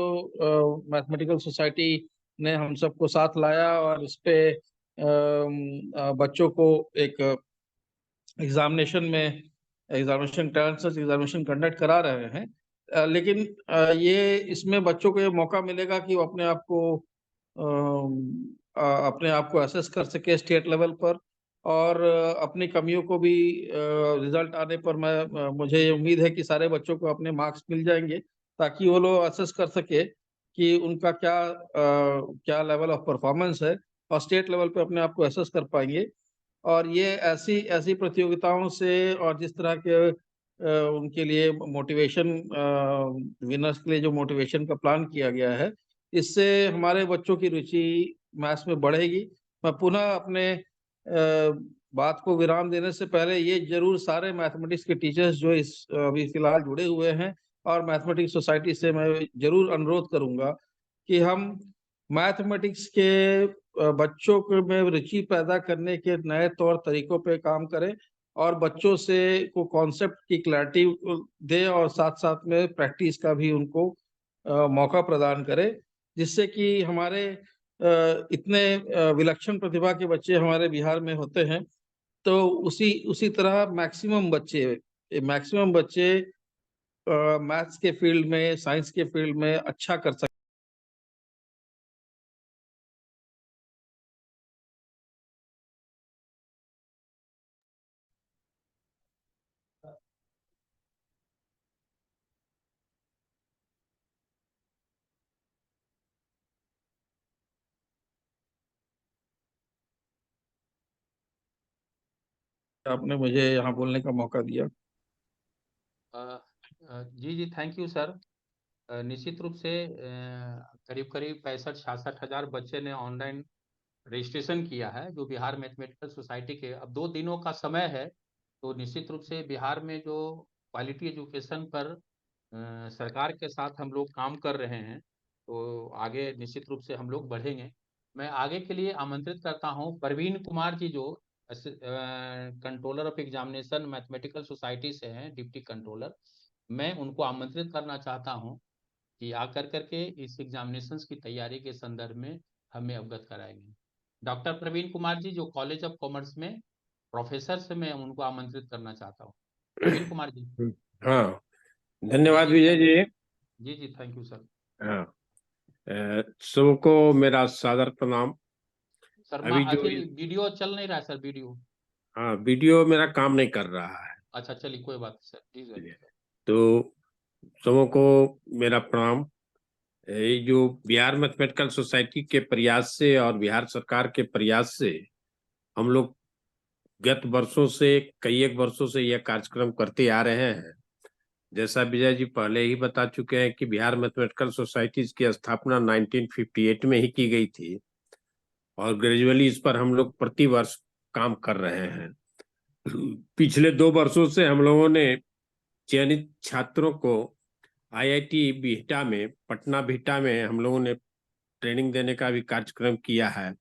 मैथमेटिकल सोसाइटी ने हम सबको साथ लाया, और इस पे बच्चों को एक एग्जामिनेशन कंडक्ट करा रहे हैं। लेकिन ये इसमें बच्चों को ये मौका मिलेगा कि वो अपने आप को असेस कर सके स्टेट लेवल पर, और अपनी कमियों को भी रिजल्ट आने पर मुझे ये उम्मीद है कि सारे बच्चों को अपने मार्क्स मिल जाएंगे, ताकि वो लोग असेस कर सके कि उनका क्या लेवल ऑफ परफॉर्मेंस है, और स्टेट लेवल पे अपने आप को असेस कर पाएंगे। और ये ऐसी ऐसी प्रतियोगिताओं से, और जिस तरह के उनके लिए मोटिवेशन, विनर्स के लिए जो मोटिवेशन का प्लान किया गया है, इससे हमारे बच्चों की रुचि मैथ्स में बढ़ेगी। मैं पुनः अपने बात को विराम देने से पहले ये जरूर सारे मैथमेटिक्स के टीचर्स जो इस अभी फिलहाल जुड़े हुए हैं, और मैथमेटिक्स सोसाइटी से मैं जरूर अनुरोध करूंगा कि हम मैथमेटिक्स के बच्चों को में रुचि पैदा करने के नए तौर तरीकों पे काम करें, और बच्चों से को कॉन्सेप्ट की क्लैरिटी दे, और साथ साथ में प्रैक्टिस का भी उनको मौका प्रदान करें, जिससे कि हमारे इतने विलक्षण प्रतिभा के बच्चे हमारे बिहार में होते हैं। तो उसी तरह मैक्सिमम बच्चे मैथ्स के फील्ड में, साइंस के फील्ड में अच्छा कर सकते। आपने मुझे यहाँ बोलने का मौका दिया। जी जी, थैंक यू सर। निश्चित रूप से करीब करीब 65-66 हजार बच्चे ने ऑनलाइन रजिस्ट्रेशन किया है, जो बिहार मैथमेटिकल सोसाइटी के अब 2 दिनों का समय है। तो निश्चित रूप से बिहार में जो क्वालिटी एजुकेशन पर सरकार के साथ हम लोग काम कर रहे हैं, तो आगे निश्चित रूप से हम लोग बढ़ेंगे। मैं आगे के लिए आमंत्रित करता हूं प्रवीण कुमार जी, जो controller of examination mathematical society से हैं, डिप्टी कंट्रोलर। मैं उनको आमंत्रित करना चाहता हूं कि आकर करके इस एग्जामिनेशंस की तैयारी के संदर्भ में हमें अवगत कराएंगे। डॉक्टर प्रवीण कुमार जी, जो कॉलेज ऑफ कॉमर्स में प्रोफेसर से, मैं उनको आमंत्रित करना चाहता हूँ। प्रवीण कुमार जी। हाँ, धन्यवाद विजय जी। जी जी, थैंक यू सर। हाँ, सबको मेरा सादर प्रणाम। सर अभी जो वीडियो चल नहीं रहा है सर, वीडियो। हाँ, वीडियो मेरा काम नहीं कर रहा है। अच्छा, चलिए कोई बात नहीं सर, जी। तो सबको मेरा प्रणाम। ये जो बिहार मैथमेटिकल सोसाइटी के प्रयास से और बिहार सरकार के प्रयास से हम लोग गत वर्षों से, कई एक वर्षों से यह कार्यक्रम करते आ रहे हैं। जैसा विजय जी पहले ही बता चुके हैं कि बिहार मैथमेटिकल सोसाइटी की स्थापना 1958 में ही की गई थी, और ग्रेजुअली इस पर हम लोग प्रति वर्ष काम कर रहे हैं। पिछले 2 वर्षों से हम लोगों ने चयनित छात्रों को आईआईटी बिहटा में, पटना बिहटा में हम लोगों ने ट्रेनिंग देने का भी कार्यक्रम किया है,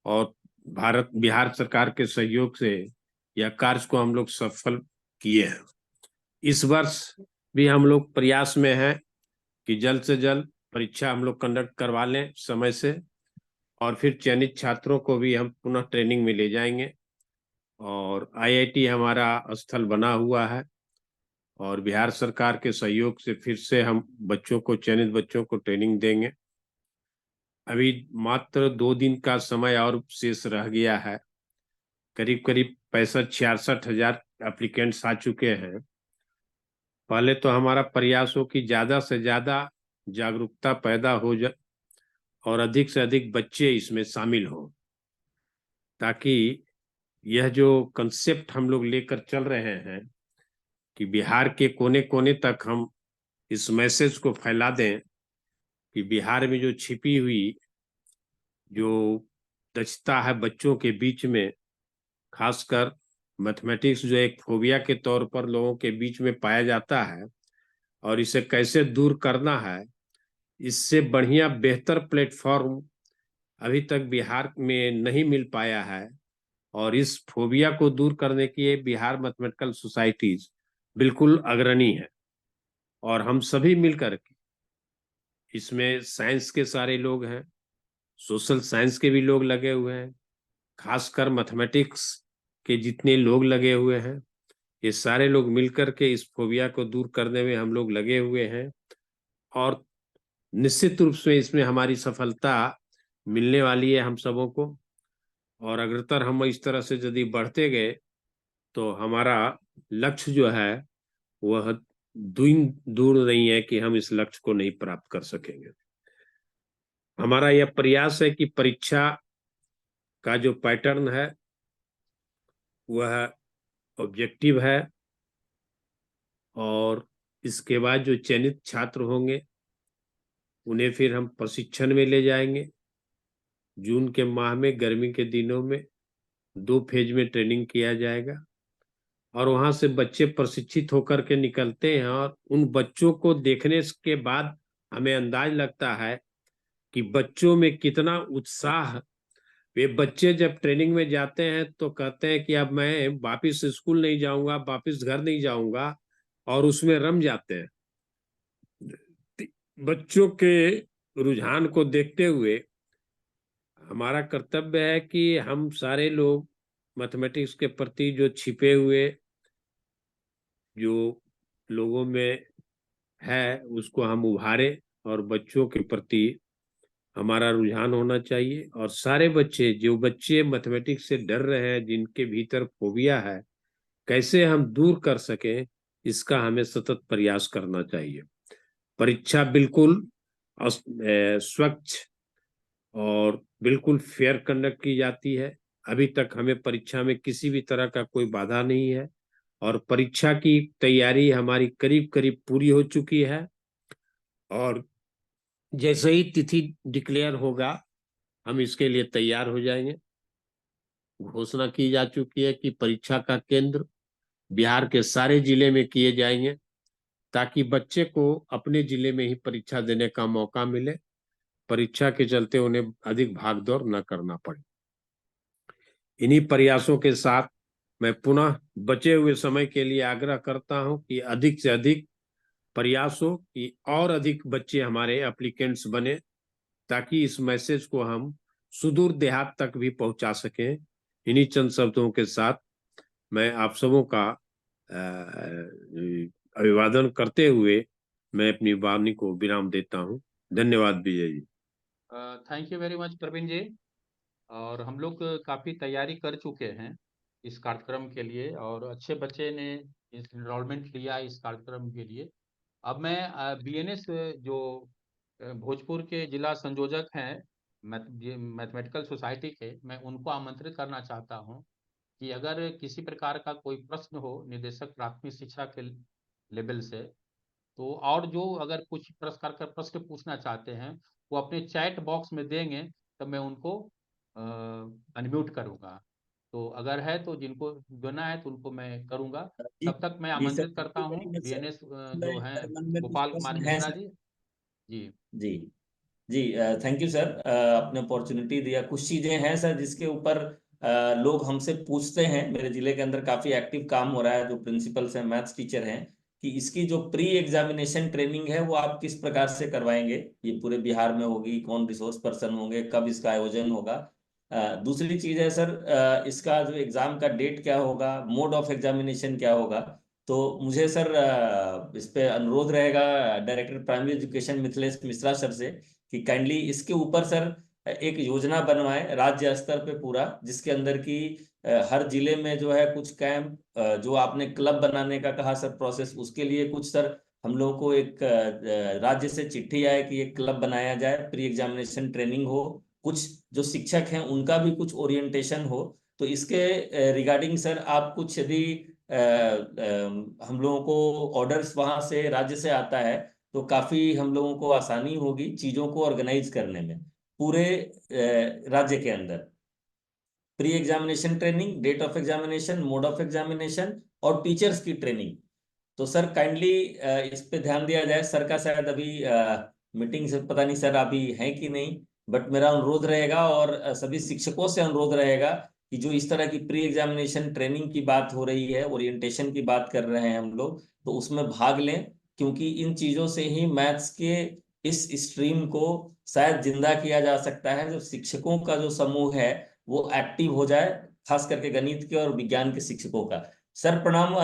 और बिहार सरकार के सहयोग से यह कार्य को हम लोग सफल किए हैं। इस वर्ष भी हम लोग प्रयास में हैं कि जल्द से जल्द परीक्षा हम लोग कंडक्ट करवा लें समय से, और फिर चयनित छात्रों को भी हम पुनः ट्रेनिंग में ले जाएंगे। और आईआईटी हमारा स्थल बना हुआ है, और बिहार सरकार के सहयोग से फिर से हम चयनित बच्चों को ट्रेनिंग देंगे। अभी मात्र 2 दिन का समय और शेष रह गया है। करीब करीब 65-66 हजार एप्लीकेंट्स आ चुके हैं। पहले तो हमारा प्रयास हो कि ज्यादा से ज्यादा जागरूकता पैदा हो जाए और अधिक से अधिक बच्चे इसमें शामिल हों, ताकि यह जो कंसेप्ट हम लोग लेकर चल रहे हैं कि बिहार के कोने कोने तक हम इस मैसेज को फैला दें कि बिहार में जो छिपी हुई जो दक्षता है बच्चों के बीच में, खासकर मैथमेटिक्स जो एक फोबिया के तौर पर लोगों के बीच में पाया जाता है और इसे कैसे दूर करना है, इससे बढ़िया बेहतर प्लेटफॉर्म अभी तक बिहार में नहीं मिल पाया है। और इस फोबिया को दूर करने के लिए बिहार मैथमेटिकल सोसाइटीज बिल्कुल अग्रणी है। और हम सभी मिलकर के, इसमें साइंस के सारे लोग हैं, सोशल साइंस के भी लोग लगे हुए हैं, खासकर मैथमेटिक्स के जितने लोग लगे हुए हैं, ये सारे लोग मिलकर के इस फोबिया को दूर करने में हम लोग लगे हुए हैं। और निश्चित रूप से इसमें हमारी सफलता मिलने वाली है हम सबों को। और अग्रतर हम इस तरह से यदि बढ़ते गए तो हमारा लक्ष्य जो है वह दूर नहीं है कि हम इस लक्ष्य को नहीं प्राप्त कर सकेंगे। हमारा यह प्रयास है कि परीक्षा का जो पैटर्न है वह ऑब्जेक्टिव है, और इसके बाद जो चयनित छात्र होंगे उन्हें फिर हम प्रशिक्षण में ले जाएंगे। जून के माह में, गर्मी के दिनों में 2 फेज में ट्रेनिंग किया जाएगा और वहां से बच्चे प्रशिक्षित होकर के निकलते हैं। और उन बच्चों को देखने के बाद हमें अंदाज लगता है कि बच्चों में कितना उत्साह। वे बच्चे जब ट्रेनिंग में जाते हैं तो कहते हैं कि अब मैं वापिस स्कूल नहीं जाऊंगा, वापिस घर नहीं जाऊंगा, और उसमें रम जाते हैं। बच्चों के रुझान को देखते हुए हमारा कर्तव्य है कि हम सारे लोग मैथमेटिक्स के प्रति जो छिपे हुए जो लोगों में है उसको हम उभारे, और बच्चों के प्रति हमारा रुझान होना चाहिए। और सारे बच्चे, जो बच्चे मैथमेटिक्स से डर रहे हैं, जिनके भीतर फोबिया है, कैसे हम दूर कर सकें, इसका हमें सतत प्रयास करना चाहिए। परीक्षा बिल्कुल स्वच्छ और बिल्कुल फेयर कंडक्ट की जाती है। अभी तक हमें परीक्षा में किसी भी तरह का कोई बाधा नहीं है और परीक्षा की तैयारी हमारी करीब करीब पूरी हो चुकी है। और जैसे ही तिथि डिक्लेयर होगा हम इसके लिए तैयार हो जाएंगे। घोषणा की जा चुकी है कि परीक्षा का केंद्र बिहार के सारे जिले में किए जाएंगे ताकि बच्चे को अपने जिले में ही परीक्षा देने का मौका मिले, परीक्षा के चलते उन्हें अधिक भागदौड़ न करना पड़े। इन्हीं प्रयासों के साथ मैं पुनः बचे हुए समय के लिए आग्रह करता हूं कि अधिक से अधिक प्रयास हो कि और अधिक बच्चे हमारे एप्लीकेंट्स बने, ताकि इस मैसेज को हम सुदूर देहात तक भी पहुंचा सकें। इन्हीं चंद शब्दों के साथ मैं आप सबों का अभिवादन करते हुए मैं अपनी वाणी को विराम देता हूं। धन्यवाद Vijay ji. Thank you very much Praveen ji. और हम लोग काफ़ी तैयारी कर चुके हैं इस कार्यक्रम के लिए और अच्छे बच्चे ने इनरोलमेंट लिया इस कार्यक्रम के लिए। अब मैं बीएनएस जो भोजपुर के जिला संयोजक हैं मैथमेटिकल सोसाइटी के, मैं उनको आमंत्रित करना चाहता हूं कि अगर किसी प्रकार का कोई प्रश्न हो निदेशक प्राथमिक शिक्षा के लेवल से, तो और जो अगर कुछ प्रकार का प्रश्न पूछना चाहते हैं वो अपने चैट बॉक्स में देंगे, तब मैं उनको अनम्यूट करूंगा। तो अगर है तो जिनको देना है तो उनको मैं करूंगा। जी तब तक मैं जी सर, आमंत्रित करता थैंक यू हूँ वेरी मच सर। बीएनएस जो हैं मेरे मन में कुछ गोपाल कुमार प्रश्न है मिश्रा सर। जी। जी जी जी, थैंक यू सर, आपने अपॉर्चुनिटी दिया। कुछ चीजें हैं सर जिसके ऊपर लोग हमसे पूछते हैं। मेरे जिले के अंदर काफी एक्टिव काम हो रहा है, जो प्रिंसिपल्स हैं, मैथ्स टीचर हैं, कि इसकी जो प्री एग्जामिनेशन ट्रेनिंग है वो आप किस प्रकार से करवाएंगे, ये पूरे बिहार में होगी, कौन रिसोर्स पर्सन होंगे, कब इसका आयोजन होगा। दूसरी चीज है सर, इसका जो एग्जाम का डेट क्या होगा, मोड ऑफ एग्जामिनेशन क्या होगा। तो मुझे सर इस पे अनुरोध रहेगा director primary education Mithilesh Mishra sir से कि काइंडली इसके ऊपर सर एक योजना बनवाएं राज्य स्तर पे पूरा, जिसके अंदर की हर जिले में जो है कुछ कैंप, जो आपने क्लब बनाने का कहा सर प्रोसेस, उसके लिए कुछ सर हम लोगों को एक राज्य से चिट्ठी आए कि एक क्लब बनाया जाए, प्री एग्जामिनेशन ट्रेनिंग हो, कुछ जो शिक्षक हैं उनका भी कुछ ओरिएंटेशन हो। तो इसके रिगार्डिंग सर आप कुछ यदि हम लोगों को ऑर्डर्स वहां से राज्य से आता है तो काफी हम लोगों को आसानी होगी चीजों को ऑर्गेनाइज करने में पूरे राज्य के अंदर। Pre examination training, date of examination, mode of examination और टीचर्स की ट्रेनिंग। तो सर काइंडली इस पे ध्यान दिया जाए। सर का शायद अभी मीटिंग से पता नहीं सर अभी है कि नहीं, बट मेरा अनुरोध रहेगा और सभी शिक्षकों से अनुरोध रहेगा कि जो इस तरह की प्री एग्जामिनेशन ट्रेनिंग की बात हो रही है, ओरिएंटेशन की बात कर रहे हैं हम लोग, तो उसमें भाग लें, क्योंकि इन चीजों से ही मैथ्स के इस स्ट्रीम को शायद जिंदा किया जा सकता है। जो शिक्षकों का जो समूह है वो एक्टिव हो जाए, खास करके गणित के और विज्ञान के शिक्षकों का। सर प्रणाम।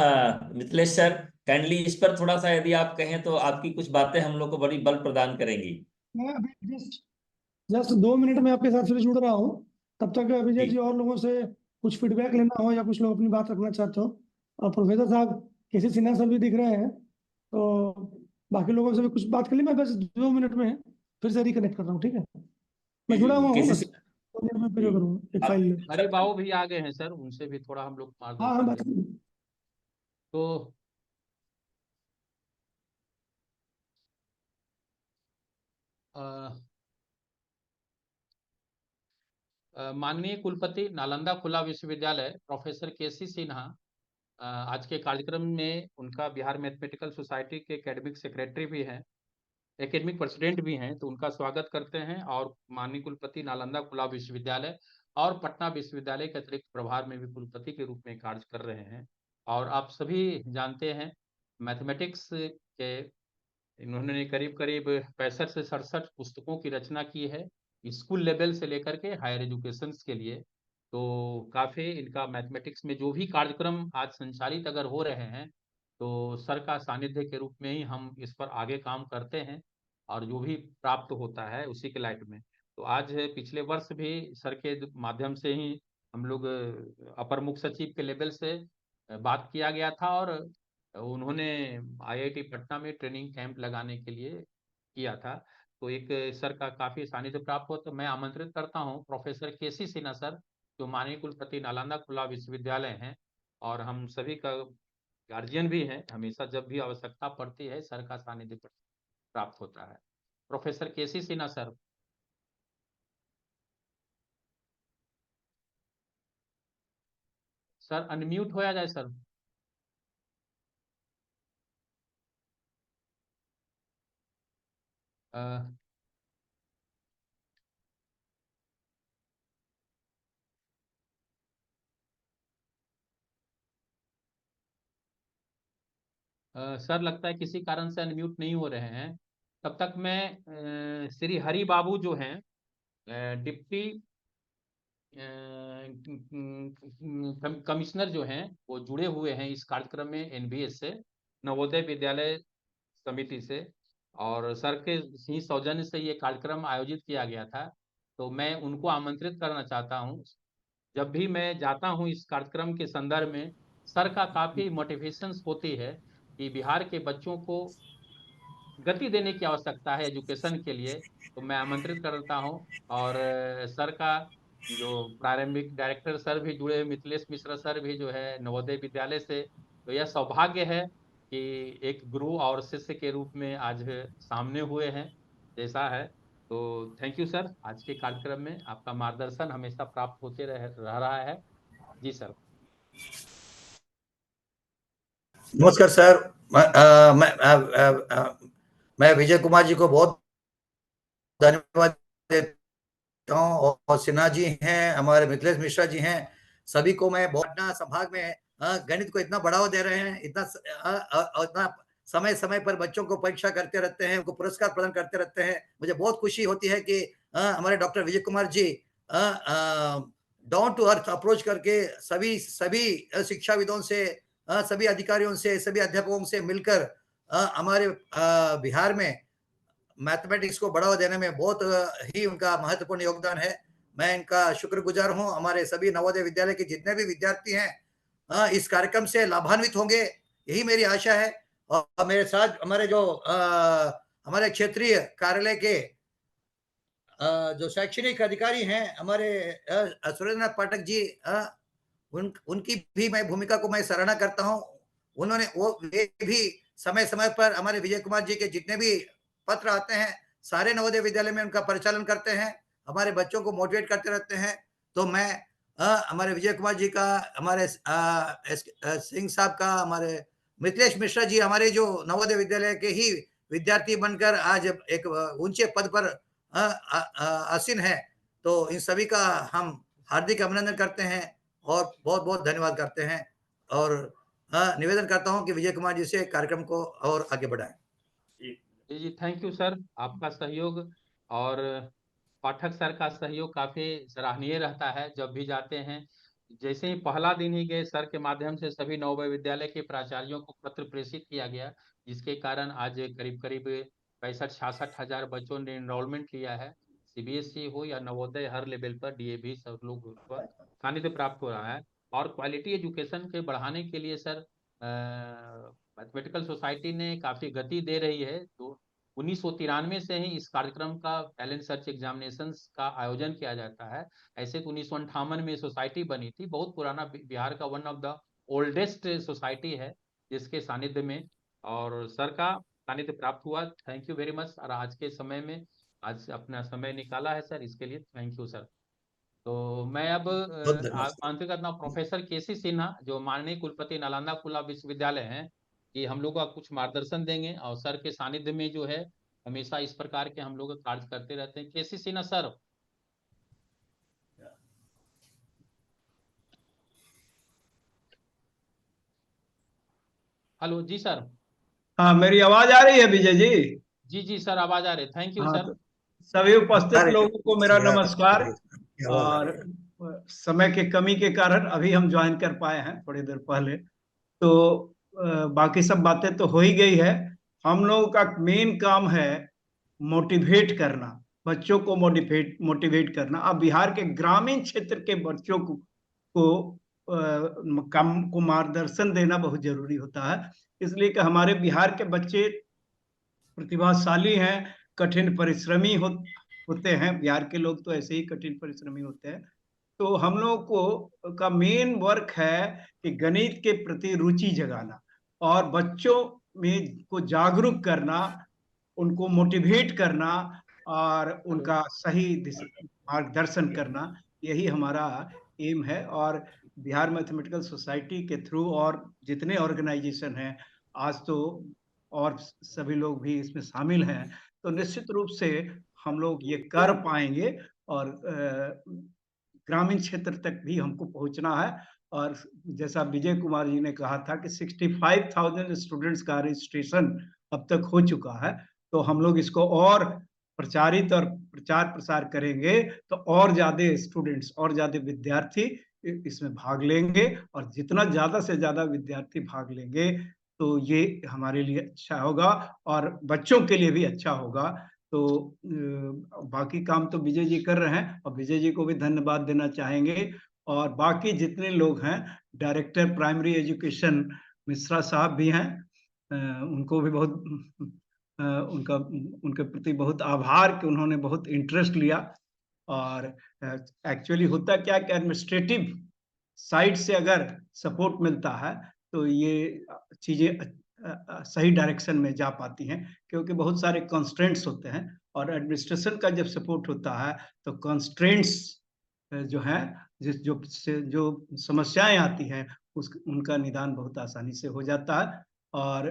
मिथिलेश सर, काइंडली इस पर थोड़ा सा यदि आप कहें तो आपकी कुछ बातें हम लोग को बड़ी बल प्रदान करेंगी। मैं अभी जस्ट 2 मिनट में आपके साथ फिर जुड़ रहा हूँ। तब तक विजय जी और लोगों से कुछ फीडबैक लेना हो या कुछ लोग अपनी बात रखना चाहते हो, और प्रोफेसर साहब केसी सिन्हा सर भी दिख रहे हैं, तो बाकी लोगों से भी कुछ बात कर ली। मैं बस 2 मिनट में फिर से रिकनेक्ट कर रहा हूँ, ठीक है? मैं जुड़ा हुआ हूँ, बस 2 मिनट में फिर करूँगा एक फाइल में। हरि बाबू भी आ गए हैं सर, उनसे भी थोड़ा हम लोग हाँ मार्गदर्शन बात लेंगे। तो माननीय कुलपति नालंदा खुला विश्वविद्यालय प्रोफेसर केसी सिन्हा आज के कार्यक्रम में, उनका बिहार मैथमेटिकल सोसाइटी के एकेडमिक सेक्रेटरी भी हैं, एकेडमिक प्रेसिडेंट भी हैं, तो उनका स्वागत करते हैं। और माननीय कुलपति नालंदा खुला विश्वविद्यालय और पटना विश्वविद्यालय के अतिरिक्त प्रभार में भी कुलपति के रूप में कार्य कर रहे हैं। और आप सभी जानते हैं मैथमेटिक्स के इन्होंने करीब करीब 65 से 67 पुस्तकों की रचना की है, स्कूल लेवल से लेकर के हायर एजुकेशन के लिए। तो काफ़ी इनका मैथमेटिक्स में जो भी कार्यक्रम आज संचालित अगर हो रहे हैं, तो सर का सानिध्य के रूप में ही हम इस पर आगे काम करते हैं, और जो भी प्राप्त होता है उसी के लाइट में। तो आज पिछले वर्ष भी सर के माध्यम से ही हम लोग अपर मुख्य सचिव के लेवल से बात किया गया था, और उन्होंने आईआईटी पटना में ट्रेनिंग कैंप लगाने के लिए किया था। तो एक सर का काफ़ी सानिध्य प्राप्त हो। तो मैं आमंत्रित करता हूं प्रोफेसर केसी सिन्हा सर, जो माननीय कुलपति नालंदा खुला विश्वविद्यालय हैं, और हम सभी का गार्जियन भी हैं। हमेशा जब भी आवश्यकता पड़ती है सर का सानिध्य प्राप्त होता है। प्रोफेसर केसी सिन्हा सर। सर अनम्यूट होया जाए सर। सर लगता है किसी कारण से अनम्यूट नहीं हो रहे हैं। तब तक मैं श्री हरि बाबू जो हैं, डिप्टी कमिश्नर जो हैं, वो जुड़े हुए हैं इस कार्यक्रम में एनबीएस से, नवोदय विद्यालय समिति से, और सर के ही सौजन्य से ये कार्यक्रम आयोजित किया गया था। तो मैं उनको आमंत्रित करना चाहता हूँ। जब भी मैं जाता हूँ इस कार्यक्रम के संदर्भ में, सर का काफ़ी मोटिवेशंस होती है कि बिहार के बच्चों को गति देने की आवश्यकता है एजुकेशन के लिए। तो मैं आमंत्रित करता हूं। और सर का जो प्रारंभिक डायरेक्टर सर भी जुड़े, मिथिलेश मिश्रा सर भी जो है नवोदय विद्यालय से। तो यह सौभाग्य है कि एक गुरु और शिष्य के रूप में आज सामने हुए हैं, जैसा है। तो थैंक यू सर, आज के कार्यक्रम में आपका मार्गदर्शन हमेशा प्राप्त होते रह रहा है। जी सर। नमस्कार सर। मैं विजय कुमार जी को बहुत धन्यवाद देता हूँ, और सिन्हा जी हैं, हमारे मिथिलेश मिश्रा जी हैं, सभी को मैं बहुत पटना संभाग में गणित को इतना बढ़ावा दे रहे हैं, इतना समय समय पर बच्चों को परीक्षा करते रहते हैं, उनको पुरस्कार प्रदान करते रहते हैं। मुझे बहुत खुशी होती है कि हमारे doctor Vijay Kumar ji down to earth approach करके सभी शिक्षाविदों से, सभी अधिकारियों से, सभी अध्यापकों से मिलकर हमारे बिहार में मैथमेटिक्स को बढ़ावा देने में बहुत ही उनका महत्वपूर्ण योगदान है। मैं इनका शुक्रगुजार हूं। हमारे सभी नवोदय विद्यालय के जितने भी विद्यार्थी हैं इस कार्यक्रम से लाभान्वित होंगे, यही मेरी आशा है। और मेरे साथ हमारे जो हमारे क्षेत्रीय कार्यालय के जो शैक्षणिक अधिकारी हैं, हमारे सुरेंद्रनाथ पाठक जी, उनकी भी मैं भूमिका को मैं सराहना करता हूं। वे भी समय समय पर हमारे विजय कुमार जी के जितने भी पत्र आते हैं, सारे नवोदय विद्यालय में उनका परिचालन करते हैं, हमारे बच्चों को मोटिवेट करते रहते हैं। तो मैं हमारे विजय कुमार जी का, हमारे सिंह साहब का, हमारे मिथिलेश मिश्रा जी, हमारे जो नवोदय विद्यालय के ही विद्यार्थी बनकर आज एक ऊंचे पद पर आसीन है। तो इन सभी का हम हार्दिक अभिनंदन करते हैं और बहुत बहुत धन्यवाद करते हैं, और निवेदन करता हूं कि विजय कुमार जी से कार्यक्रम को और आगे बढ़ाएं। जी जी, थैंक यू सर। आपका सहयोग और पाठक सर का सहयोग काफी सराहनीय रहता है जब भी जाते हैं। जैसे ही पहला दिन ही गए, सर के माध्यम से सभी नवोदय विद्यालय के प्राचार्यों को पत्र प्रेषित किया गया, जिसके कारण आज करीब करीब 65-66 हजार बच्चों ने एनरोलमेंट लिया है। सीबीएसई हो या नवोदय, हर लेवल पर डीएवी सब लोग का सानिध्य प्राप्त हो रहा है। और क्वालिटी एजुकेशन के बढ़ाने के लिए सर मैथमेटिकल सोसाइटी ने काफी गति दे रही है। तो 1993 से ही इस कार्यक्रम का टैलेंट सर्च एग्जामिनेशंस का आयोजन किया जाता है। ऐसे तो 1958 में सोसाइटी बनी थी, बहुत पुराना, बिहार का one of the oldest society है जिसके सानिध्य में और सर का सानिध्य प्राप्त हुआ। Thank you very much. और आज के समय में आज अपना समय निकाला है सर, इसके लिए थैंक यू सर। तो मैं अब बहुत धन्यवाद। आमंत्रित करता हूँ प्रोफेसर केसी सिन्हा, जो माननीय कुलपति नालंदा खुला विश्वविद्यालय हैं, कि हम लोग का कुछ मार्गदर्शन देंगे और सर के सानिध्य में जो है हमेशा इस प्रकार के हम लोग कार्य करते रहते हैं। केसी सिन्हा सर। हेलो जी सर। हाँ, मेरी आवाज आ रही है विजय जी? जी जी सर, आवाज आ रही है। थैंक यू हाँ, सर। तो सभी उपस्थित अरे, लोगों को मेरा आवाज नमस्कार। आ और रही है। समय के कमी के कारण अभी हम ज्वाइन कर पाए हैं थोड़ी देर पहले, तो बाकी सब बातें तो हो ही गई है। हम लोगों का मेन काम है मोटिवेट करना, बच्चों को मोटिवेट करना। अब बिहार के ग्रामीण क्षेत्र के बच्चों को मार्गदर्शन देना बहुत जरूरी होता है, इसलिए कि हमारे बिहार के बच्चे प्रतिभाशाली हैं, कठिन परिश्रमी होते हैं। बिहार के लोग तो ऐसे ही कठिन परिश्रमी होते हैं। तो हम लोग को का मेन वर्क है कि गणित के प्रति रुचि जगाना और बच्चों में को जागरूक करना, उनको मोटिवेट करना और उनका सही मार्गदर्शन करना, यही हमारा एम है। और बिहार मैथमेटिकल सोसाइटी के थ्रू और जितने ऑर्गेनाइजेशन हैं, आज तो और सभी लोग भी इसमें शामिल हैं, तो निश्चित रूप से हम लोग ये कर पाएंगे। और ग्रामीण क्षेत्र तक भी हमको पहुंचना है। और जैसा विजय कुमार जी ने कहा था कि 65,000 स्टूडेंट्स का रजिस्ट्रेशन अब तक हो चुका है, तो हम लोग इसको और प्रचारित और प्रचार प्रसार करेंगे तो और ज्यादा स्टूडेंट्स और ज्यादा विद्यार्थी इसमें भाग लेंगे। और जितना ज्यादा से ज्यादा विद्यार्थी भाग लेंगे तो ये हमारे लिए अच्छा होगा और बच्चों के लिए भी अच्छा होगा। तो बाकी काम तो विजय जी कर रहे हैं और विजय जी को भी धन्यवाद देना चाहेंगे। और बाकी जितने लोग हैं, डायरेक्टर प्राइमरी एजुकेशन मिश्रा साहब भी हैं, उनको भी बहुत उनके प्रति बहुत आभार कि उन्होंने बहुत इंटरेस्ट लिया। और एक्चुअली होता क्या कि एडमिनिस्ट्रेटिव साइड से अगर सपोर्ट मिलता है तो ये चीजें सही डायरेक्शन में जा पाती हैं, क्योंकि बहुत सारे कंस्ट्रेंट्स होते हैं और एडमिनिस्ट्रेशन का जब सपोर्ट होता है तो कंस्ट्रेंट्स जो है जो समस्याएं आती हैं उनका निदान बहुत आसानी से हो जाता है। और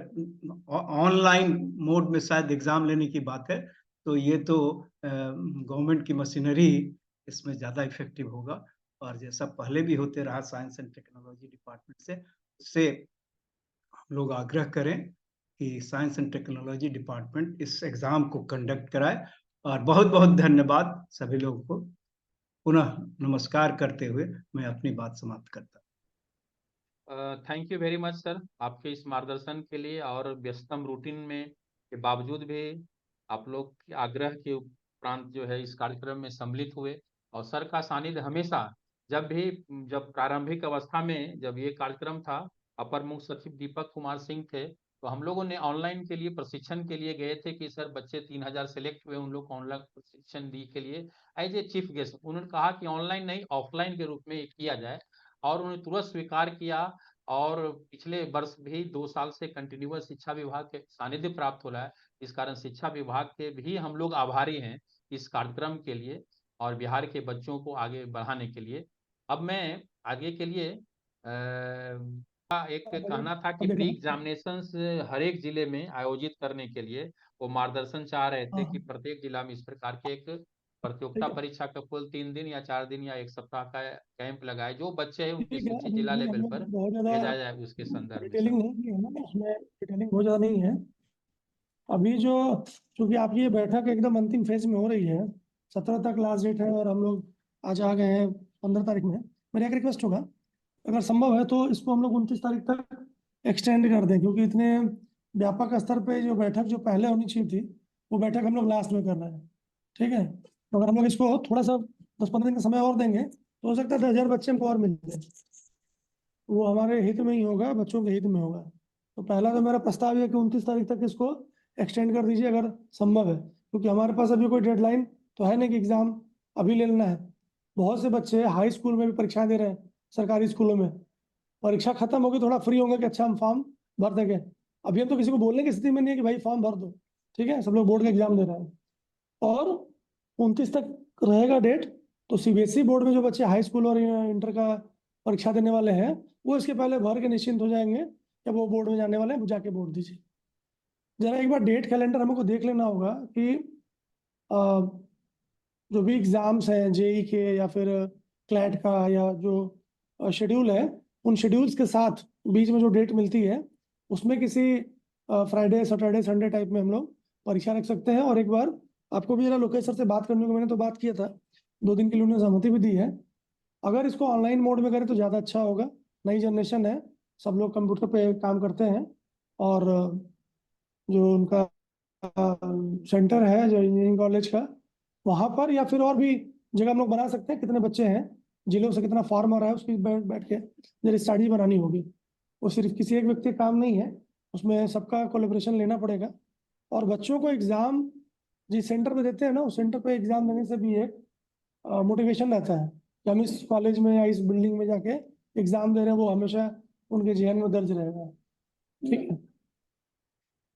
ऑनलाइन मोड में शायद एग्जाम लेने की बात है, तो ये तो गवर्नमेंट की मशीनरी इसमें ज्यादा इफेक्टिव होगा। और जैसा पहले भी होते रहा साइंस एंड टेक्नोलॉजी डिपार्टमेंट से, उससे हम लोग आग्रह करें कि साइंस एंड टेक्नोलॉजी डिपार्टमेंट इस एग्जाम को कंडक्ट कराए। और बहुत बहुत धन्यवाद सभी लोगों को। पुनः नमस्कार करते हुए मैं अपनी बात समाप्त करता हूँ। Thank you very much sir, आपके इस मार्गदर्शन के लिए। और व्यस्तम रूटीन में के बावजूद भी आप लोग के आग्रह के उपरांत जो है इस कार्यक्रम में सम्मिलित हुए। और सर का सानिध्य हमेशा, जब प्रारंभिक अवस्था में जब ये कार्यक्रम था, अपर मुख्य सचिव दीपक कुमार सिंह थे, तो हम लोगों ने ऑनलाइन के लिए प्रशिक्षण के लिए गए थे कि सर बच्चे 3000 सेलेक्ट हुए, उन लोग को ऑनलाइन प्रशिक्षण दी के लिए एज ए चीफ गेस्ट। उन्होंने कहा कि ऑनलाइन नहीं, ऑफलाइन के रूप में ये किया जाए, और उन्होंने तुरंत स्वीकार किया। और पिछले वर्ष भी 2 साल से कंटिन्यूअस शिक्षा विभाग के सानिध्य प्राप्त हो रहा है। इस कारण शिक्षा विभाग के भी हम लोग आभारी हैं इस कार्यक्रम के लिए और बिहार के बच्चों को आगे बढ़ाने के लिए। अब मैं आगे के लिए एक कहना था कि अब प्री देखो एग्जामिनेशंस हर एक जिले में आयोजित करने के लिए वो मार्गदर्शन चाह रहे थे कि हाँ प्रत्येक जिला में इस प्रकार के एक प्रतियोगिता ठीक है परीक्षा का कुल 3 दिन या 4 दिन या 1 सप्ताह का कैंप लगाए। जो बच्चे हैं उनकी ठीक है। सूची अभी जिला इसमें हम लेवल लोग पर बहुत ज़्यादा भेजा जाए उसके संदर्भ में डिटेलिंग सब। नहीं की है ना, उसमें डिटेलिंग बहुत ज़्यादा नहीं है अभी। जो क्योंकि आपकी ये बैठक एकदम अंतिम फेज में हो रही है, 17 तक लास्ट डेट है और हम लोग आज आ गए हैं 15 तारीख में। मेरा एक रिक्वेस्ट होगा, अगर संभव है तो इसको हम लोग 29 तारीख तक एक्सटेंड कर दें, क्योंकि इतने व्यापक स्तर पे जो बैठक जो पहले होनी चाहिए थी वो बैठक हम लोग लास्ट में कर रहे हैं। ठीक है, तो अगर हम लोग इसको थोड़ा सा 10-15 दिन का समय और देंगे तो हो सकता है 10,000 बच्चे हमको और मिल जाए। वो हमारे हित में ही होगा, बच्चों के हित में होगा। तो पहला तो मेरा प्रस्ताव है कि 29 तारीख तक इसको एक्सटेंड कर दीजिए अगर संभव है, क्योंकि हमारे पास अभी कोई डेडलाइन तो है नहीं कि एग्जाम अभी ले लेना है। बहुत से बच्चे हाई स्कूल में भी परीक्षाएं दे रहे हैं, सरकारी स्कूलों में। परीक्षा खत्म होगी थोड़ा फ्री होंगे कि अच्छा हम फॉर्म भर देंगे। अभी हम तो किसी को बोलने की स्थिति में नहीं है कि भाई फॉर्म भर दो। ठीक है, सब लोग बोर्ड का एग्जाम दे रहे हैं और 29 तक रहेगा डेट। तो सीबीएसई बोर्ड में जो बच्चे हाई स्कूल और इंटर का परीक्षा देने वाले हैं वो इसके पहले भर के निश्चिंत हो जाएंगे। जब वो बोर्ड में जाने वाले हैं वो जाके बोर्ड दीजिए। जरा एक बार डेट कैलेंडर हमको देख लेना होगा कि जो भी एग्जाम्स हैं जेई के या फिर क्लैट का या जो शेड्यूल है, उन शेड्यूल्स के साथ बीच में जो डेट मिलती है उसमें किसी फ्राइडे सैटरडे संडे टाइप में हम लोग परीक्षा रख सकते हैं। और एक बार आपको भी जरा लोकेश सर से बात करने को मैंने तो बात किया था, 2 दिन के लिए उन्होंने सहमति भी दी है। अगर इसको ऑनलाइन मोड में करें तो ज़्यादा अच्छा होगा। नई जनरेशन है, सब लोग कंप्यूटर पे काम करते हैं और जो उनका सेंटर है जो इंजीनियरिंग कॉलेज का, वहाँ पर या फिर और भी जगह हम लोग बना सकते हैं। कितने बच्चे हैं, जिलों से कितना फॉर्म आ रहा है, उसकी बैठ के जरा स्टडी बनानी होगी। वो सिर्फ किसी एक व्यक्ति का काम नहीं है, उसमें सबका कोलेब्रेशन लेना पड़ेगा। और बच्चों को एग्जाम जिस सेंटर पे देते हैं ना, उस सेंटर पे एग्जाम देने से भी एक मोटिवेशन रहता है कि हम इस कॉलेज में या इस बिल्डिंग में जाके एग्जाम दे रहे हैं, वो हमेशा उनके जहन में दर्ज रहेगा। ठीक है,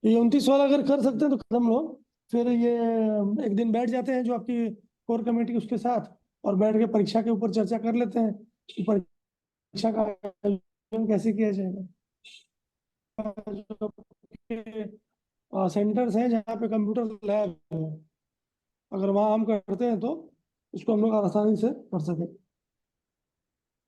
ये 29 वाला अगर कर सकते हैं तो कर हम लोग। फिर ये एक दिन बैठ जाते हैं जो आपकी कोर कमेटी उसके साथ, और बैठ के परीक्षा के ऊपर चर्चा कर लेते हैं कि परीक्षा का आयोजन कैसे किया जाएगा। सेंटर्स हैं जहाँ पे कंप्यूटर लैब है, अगर वहाँ हम करते हैं तो उसको हम लोग आसानी से कर सकें।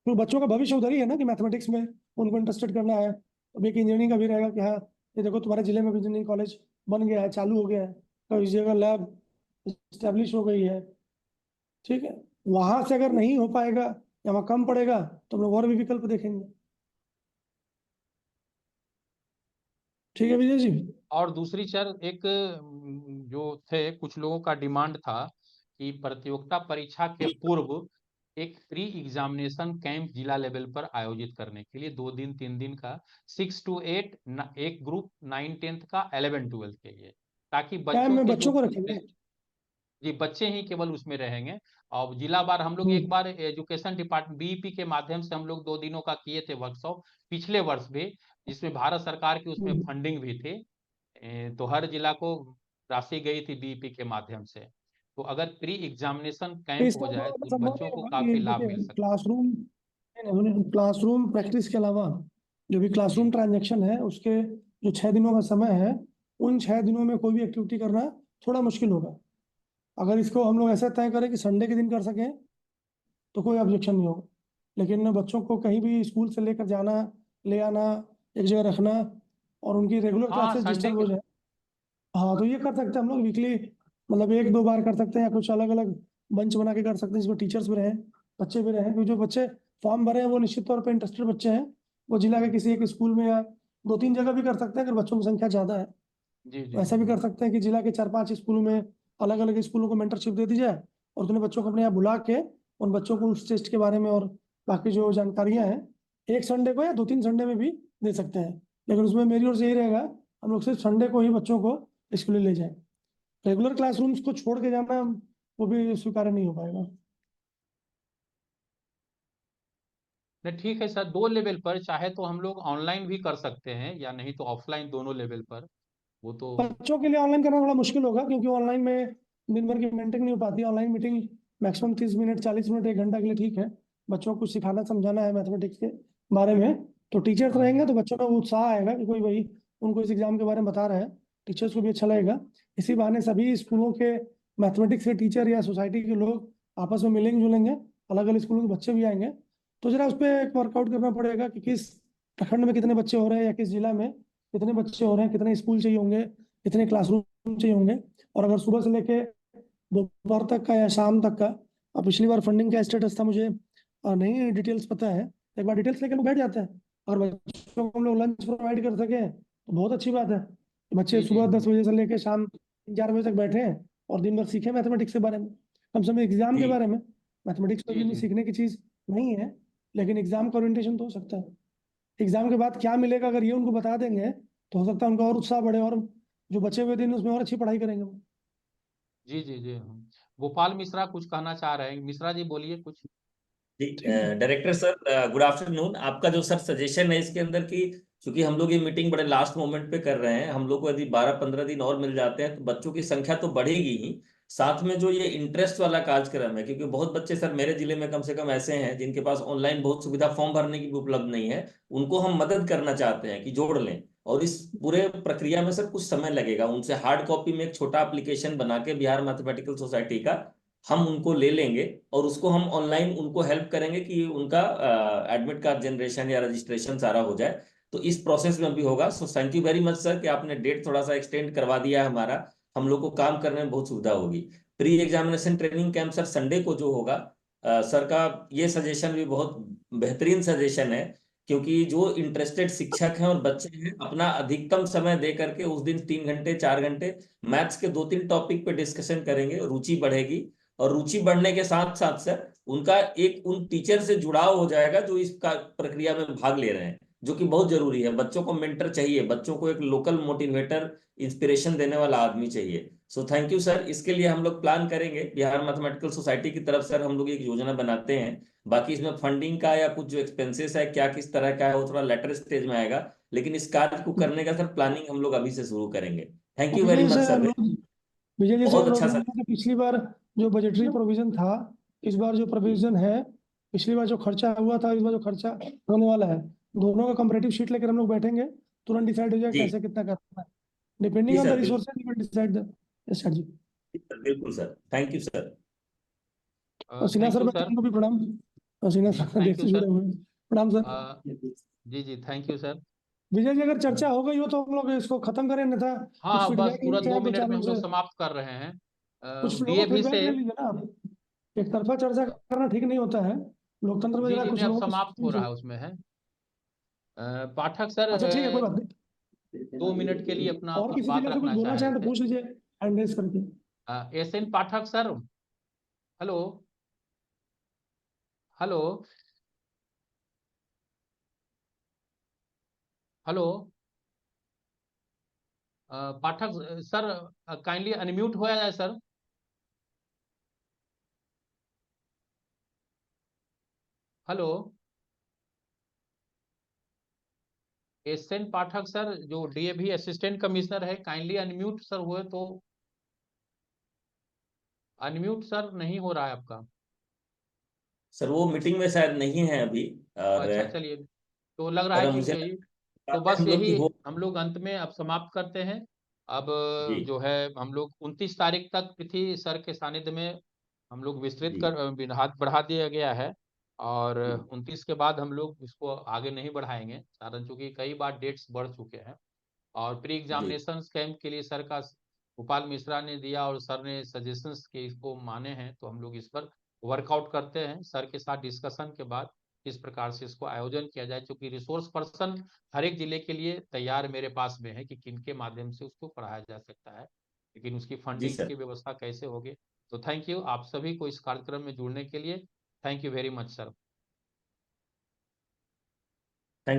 तो बच्चों का भविष्य उधर ही है ना कि मैथमेटिक्स में उनको इंटरेस्टेड करना है। अब एक इंजीनियरिंग का भी रहेगा कि हाँ ये देखो तुम्हारे जिले में भी इंजीनियरिंग कॉलेज बन गया है, चालू हो गया है, तो इस जगह लैब इस्टेब्लिश हो गई है। ठीक है, वहां से अगर नहीं हो पाएगा या वहाँ कम पड़ेगा तो हम लोग और भी विकल्प देखेंगे। ठीक है विजय जी। और दूसरी सर एक जो थे कुछ लोगों का डिमांड था कि प्रतियोगिता परीक्षा के पूर्व एक प्री एग्जामिनेशन कैंप जिला लेवल पर आयोजित करने के लिए 2 दिन 3 दिन का 6 to 8 एक ग्रुप 9-10 का 11-12 के लिए, ताकि टाइम बच्चों में के बच्चों जो को रखेंगे। जी बच्चे ही केवल उसमें रहेंगे। और जिला बार हम लोग एक बार एजुकेशन डिपार्टमेंट बीईपी के माध्यम से हम लोग 2 दिनों का किए थे वर्कशॉप पिछले वर्ष भी, जिसमें भारत सरकार की उसमें फंडिंग भी थी। तो हर जिला को राशि गई थी बीईपी के माध्यम से। तो अगर प्री एग्जामिनेशन तो कैंप इसका हो तो जाए तो उन संभव बच्चों नहीं को होगा ये काफी लाभ मिल देखिए सकता क्लासरूम प्रैक्टिस के अलावा जो भी है। क्लासरूम जी ट्रांजैक्शन है उसके जो 6 दिनों का समय है, उन 6 दिनों में कोई भी एक्टिविटी करना थोड़ा मुश्किल होगा। अगर इसको हम लोग ऐसा तय करें कि संडे के दिन कर सकें तो कोई ऑब्जेक्शन नहीं होगा, लेकिन बच्चों को कहीं भी स्कूल से लेकर जाना, ले आना, एक जगह रखना और उनकी रेगुलर हाँ क्लासेस संडे डिस्टर्ब के हो जाए। हाँ तो ये कर सकते हैं हम लोग वीकली, मतलब 1-2 बार कर सकते हैं, या कुछ अलग अलग बंच बना के कर सकते हैं जिसमें टीचर्स भी रहें, बच्चे भी रहें। क्योंकि जो बच्चे फॉर्म भरे हैं वो निश्चित तौर पर इंटरेस्टेड बच्चे हैं, वो जिला के किसी एक स्कूल में या 2-3 जगह भी कर सकते हैं अगर बच्चों की संख्या ज़्यादा है। जी तो जी ऐसा भी कर सकते हैं कि जिला के 4-5 स्कूलों में अलग अलग स्कूलों को मेंटरशिप दे दी जाए और उन्हें बच्चों को अपने यहाँ बुला के उन बच्चों को उस टेस्ट के बारे में और बाकी जो जानकारियां हैं एक संडे को या 2-3 संडे में भी दे सकते हैं। लेकिन उसमें मेरी ओर से यही रहेगा, हम लोग सिर्फ संडे को ही बच्चों को स्कूल ले जाएं। रेगुलर क्लासरूम्स को छोड़ के जाना वो भी स्वीकार्य नहीं हो पाएगा। नहीं ठीक है सर, 2 लेवल पर चाहे तो हम लोग ऑनलाइन भी कर सकते हैं या नहीं तो ऑफलाइन, दोनों लेवल पर वो तो। बच्चों के लिए ऑनलाइन करना थोड़ा मुश्किल होगा क्योंकि ऑनलाइन में दिन भर की मीटिंग नहीं हो पाती। Online meeting maximum 30 minute 40 minute 1 घंटा के लिए ठीक है, बच्चों को कुछ सिखाना समझाना है मैथमेटिक्स के बारे में, तो टीचर्स रहेंगे तो बच्चों में वो उत्साह आएगा कि कोई भाई उनको इस एग्जाम के बारे में बता रहा है, टीचर्स को भी अच्छा लगेगा। इसी बहाने सभी स्कूलों के मैथमेटिक्स के टीचर या सोसाइटी के लोग आपस में मिलेंगे जुलेंगे, अलग अलग स्कूलों के बच्चे भी आएंगे, तो जरा उस पर वर्कआउट करना पड़ेगा कि किस प्रखंड में कितने बच्चे हो रहे हैं या किस जिला में कितने बच्चे हो रहे हैं, कितने स्कूल चाहिए होंगे, कितने क्लासरूम चाहिए होंगे। और अगर सुबह से लेके दोपहर तक का या शाम तक का, पिछली बार फंडिंग का स्टेटस था मुझे नहीं डिटेल्स पता है, एक बार डिटेल्स लेकर लोग बैठ जाते हैं और बच्चों को हम लोग लंच प्रोवाइड कर सके तो बहुत अच्छी बात है। बच्चे सुबह 10 बजे से लेकर शाम 4 बजे तक बैठे हैं और दिन भर सीखे मैथमेटिक्स के बारे में, कम से कम एग्जाम के बारे में। मैथमेटिक्स तो जिंदगी सीखने की चीज नहीं है, लेकिन एग्जाम का ओरिएंटेशन तो हो सकता है। एग्जाम के बाद क्या मिलेगा अगर ये उनको बता देंगे तो हो सकता है उनका और उत्साह बढ़े और जो बचे हुए दिन उसमें और अच्छी पढ़ाई करेंगे वो। जी जी जी। गोपाल मिश्रा कुछ कहना चाह रहे हैं, मिश्रा जी बोलिए कुछ। जी डायरेक्टर सर, गुड आफ्टरनून। आपका जो सर सजेशन है इसके अंदर की, क्योंकि हम लोग ये मीटिंग बड़े लास्ट मोमेंट पे कर रहे हैं, हम लोग को यदि 12-15 दिन और मिल जाते हैं तो बच्चों की संख्या तो बढ़ेगी ही, साथ में जो ये इंटरेस्ट वाला कार्यक्रम है, क्योंकि बहुत बच्चे सर मेरे जिले में कम से कम ऐसे हैं जिनके पास ऑनलाइन बहुत सुविधा फॉर्म भरने की भी उपलब्ध नहीं है, उनको हम मदद करना चाहते हैं कि जोड़ लें। और इस पूरे प्रक्रिया में सर कुछ समय लगेगा, उनसे हार्ड कॉपी में एक छोटा एप्लीकेशन बना के बिहार मैथमेटिकल सोसाइटी का हम उनको ले लेंगे और उसको हम ऑनलाइन उनको हेल्प करेंगे कि उनका एडमिट कार्ड जनरेशन या रजिस्ट्रेशन सारा हो जाए। तो इस प्रोसेस में भी होगा। So thank you very much sir कि आपने डेट थोड़ा सा एक्सटेंड करवा दिया है हमारा, हम लोग को काम करने में बहुत सुविधा होगी। Pre examination training camp sir Sunday को जो होगा, सर का ये सजेशन भी बहुत बेहतरीन सजेशन है, क्योंकि जो इंटरेस्टेड शिक्षक हैं और बच्चे हैं अपना अधिकतम समय दे करके उस दिन 3-4 घंटे मैथ्स के 2-3 टॉपिक पे डिस्कशन करेंगे, रुचि बढ़ेगी। और रुचि बढ़ने के साथ साथ सर उनका एक उन टीचर से जुड़ाव हो जाएगा जो इस प्रक्रिया में भाग ले रहे हैं, जो कि बहुत जरूरी है। बच्चों को मेंटर चाहिए, बच्चों को एक लोकल मोटिवेटर इंस्पिरेशन देने वाला आदमी चाहिए। सो थैंक यू सर, इसके लिए हम लोग प्लान करेंगे बिहार मैथमेटिकल सोसाइटी की तरफ सर, हम लोग एक योजना बनाते हैं। बाकी इसमें फंडिंग का या कुछ जो एक्सपेंसेस है क्या किस तरह का है वो थोड़ा लेटर स्टेज में आएगा, लेकिन इस कार्य को करने का सर प्लानिंग हम लोग अभी से शुरू करेंगे। Thank you very much sir, Vijay ji से बहुत अनुरोध अच्छा सर। करूंगा कि पिछली बार जो बजटरी प्रोविजन था, इस बार जो प्रोविजन है, पिछली बार जो खर्चा हुआ था, इस बार जो खर्चा होने वाला है, दोनों का कंपैरेटिव शीट लेकर हम लोग बैठेंगे, तुरंत डिसाइड हो जाएगा जी कैसे कितना करना है। डिपेंडिंग जी ऑन द सर, बिल्कुल resources we will decide the strategy. बिल्कुल सर, थैंक यू सर। और सिन्हा थैंक सर यू बैठे सर। उनको भी प्रणाम, और सिन्हा जी सर थैंक देश यू से जुड़े सर। हुए हैं, प्रणाम सर। जी जी thank you sir. Vijay ji अगर चर्चा हो गई हो तो हम लोग इसको खत्म करें, अन्यथा हाँ कुछ हाँ, बस फीडबैक पूरा लेते 2 हैं दो मिनट चार में लोग हम लोग से, समाप्त कर रहे हैं। कुछ लोगों को डीएवी फीडबैक ले से। लीजिए ना आप, एक तरफा चर्चा करना ठीक नहीं होता है, लोकतंत्र में जी जरा जी कुछ नहीं, अब लोगों को समाप्त हो सोचना रहा है चाहिए। उसमें है। पाठक सर अच्छा ठीक है, कोई बात नहीं। 2 मिनट के लिए अपना और कुछ किसी बात जिला से कुछ रखना बोलना चाह रहे चाहें तो थे। पूछ लीजिए हैंड रेज करके। एसएन पाठक सर, हेलो हेलो हेलो। पाठक सर काइंडली अनम्यूट हो जाए सर। हेलो एसएन पाठक सर, जो डीएवी असिस्टेंट कमिश्नर है, काइंडली अनम्यूट सर हुए तो। अनम्यूट सर नहीं हो रहा है आपका। सर वो मीटिंग में शायद नहीं है अभी, और अच्छा चलिए, तो लग रहा है सर कि मुझे यही, तो लगता है बस हम लोग यही की हो। हम लोग अंत में अब समाप्त करते हैं। अब जी जो है हम लोग 29 तारीख तक तिथि सर के सानिध्य में हम लोग विस्तृत जी कर हाथ बढ़ा दिया गया है, और जी 29 के बाद हम लोग इसको आगे नहीं बढ़ाएंगे, कारण चूंकि कई बार डेट्स बढ़ चुके हैं। और प्री जी एग्जामिनेशन कैंप के लिए सर का गोपाल मिश्रा ने दिया और सर ने सजेशंस के इसको माने हैं, तो हम लोग इस पर वर्कआउट करते हैं सर के साथ डिस्कशन के बाद किस प्रकार से इसको आयोजन किया जाए, क्योंकि रिसोर्स पर्सन हर एक जिले के लिए तैयार मेरे पास में है कि किनके माध्यम से उसको पढ़ाया जा सकता है, लेकिन उसकी जी फंडिंग सर। की व्यवस्था कैसे होगी। तो थैंक यू आप सभी को इस कार्यक्रम में जुड़ने के लिए। Thank you very much sir.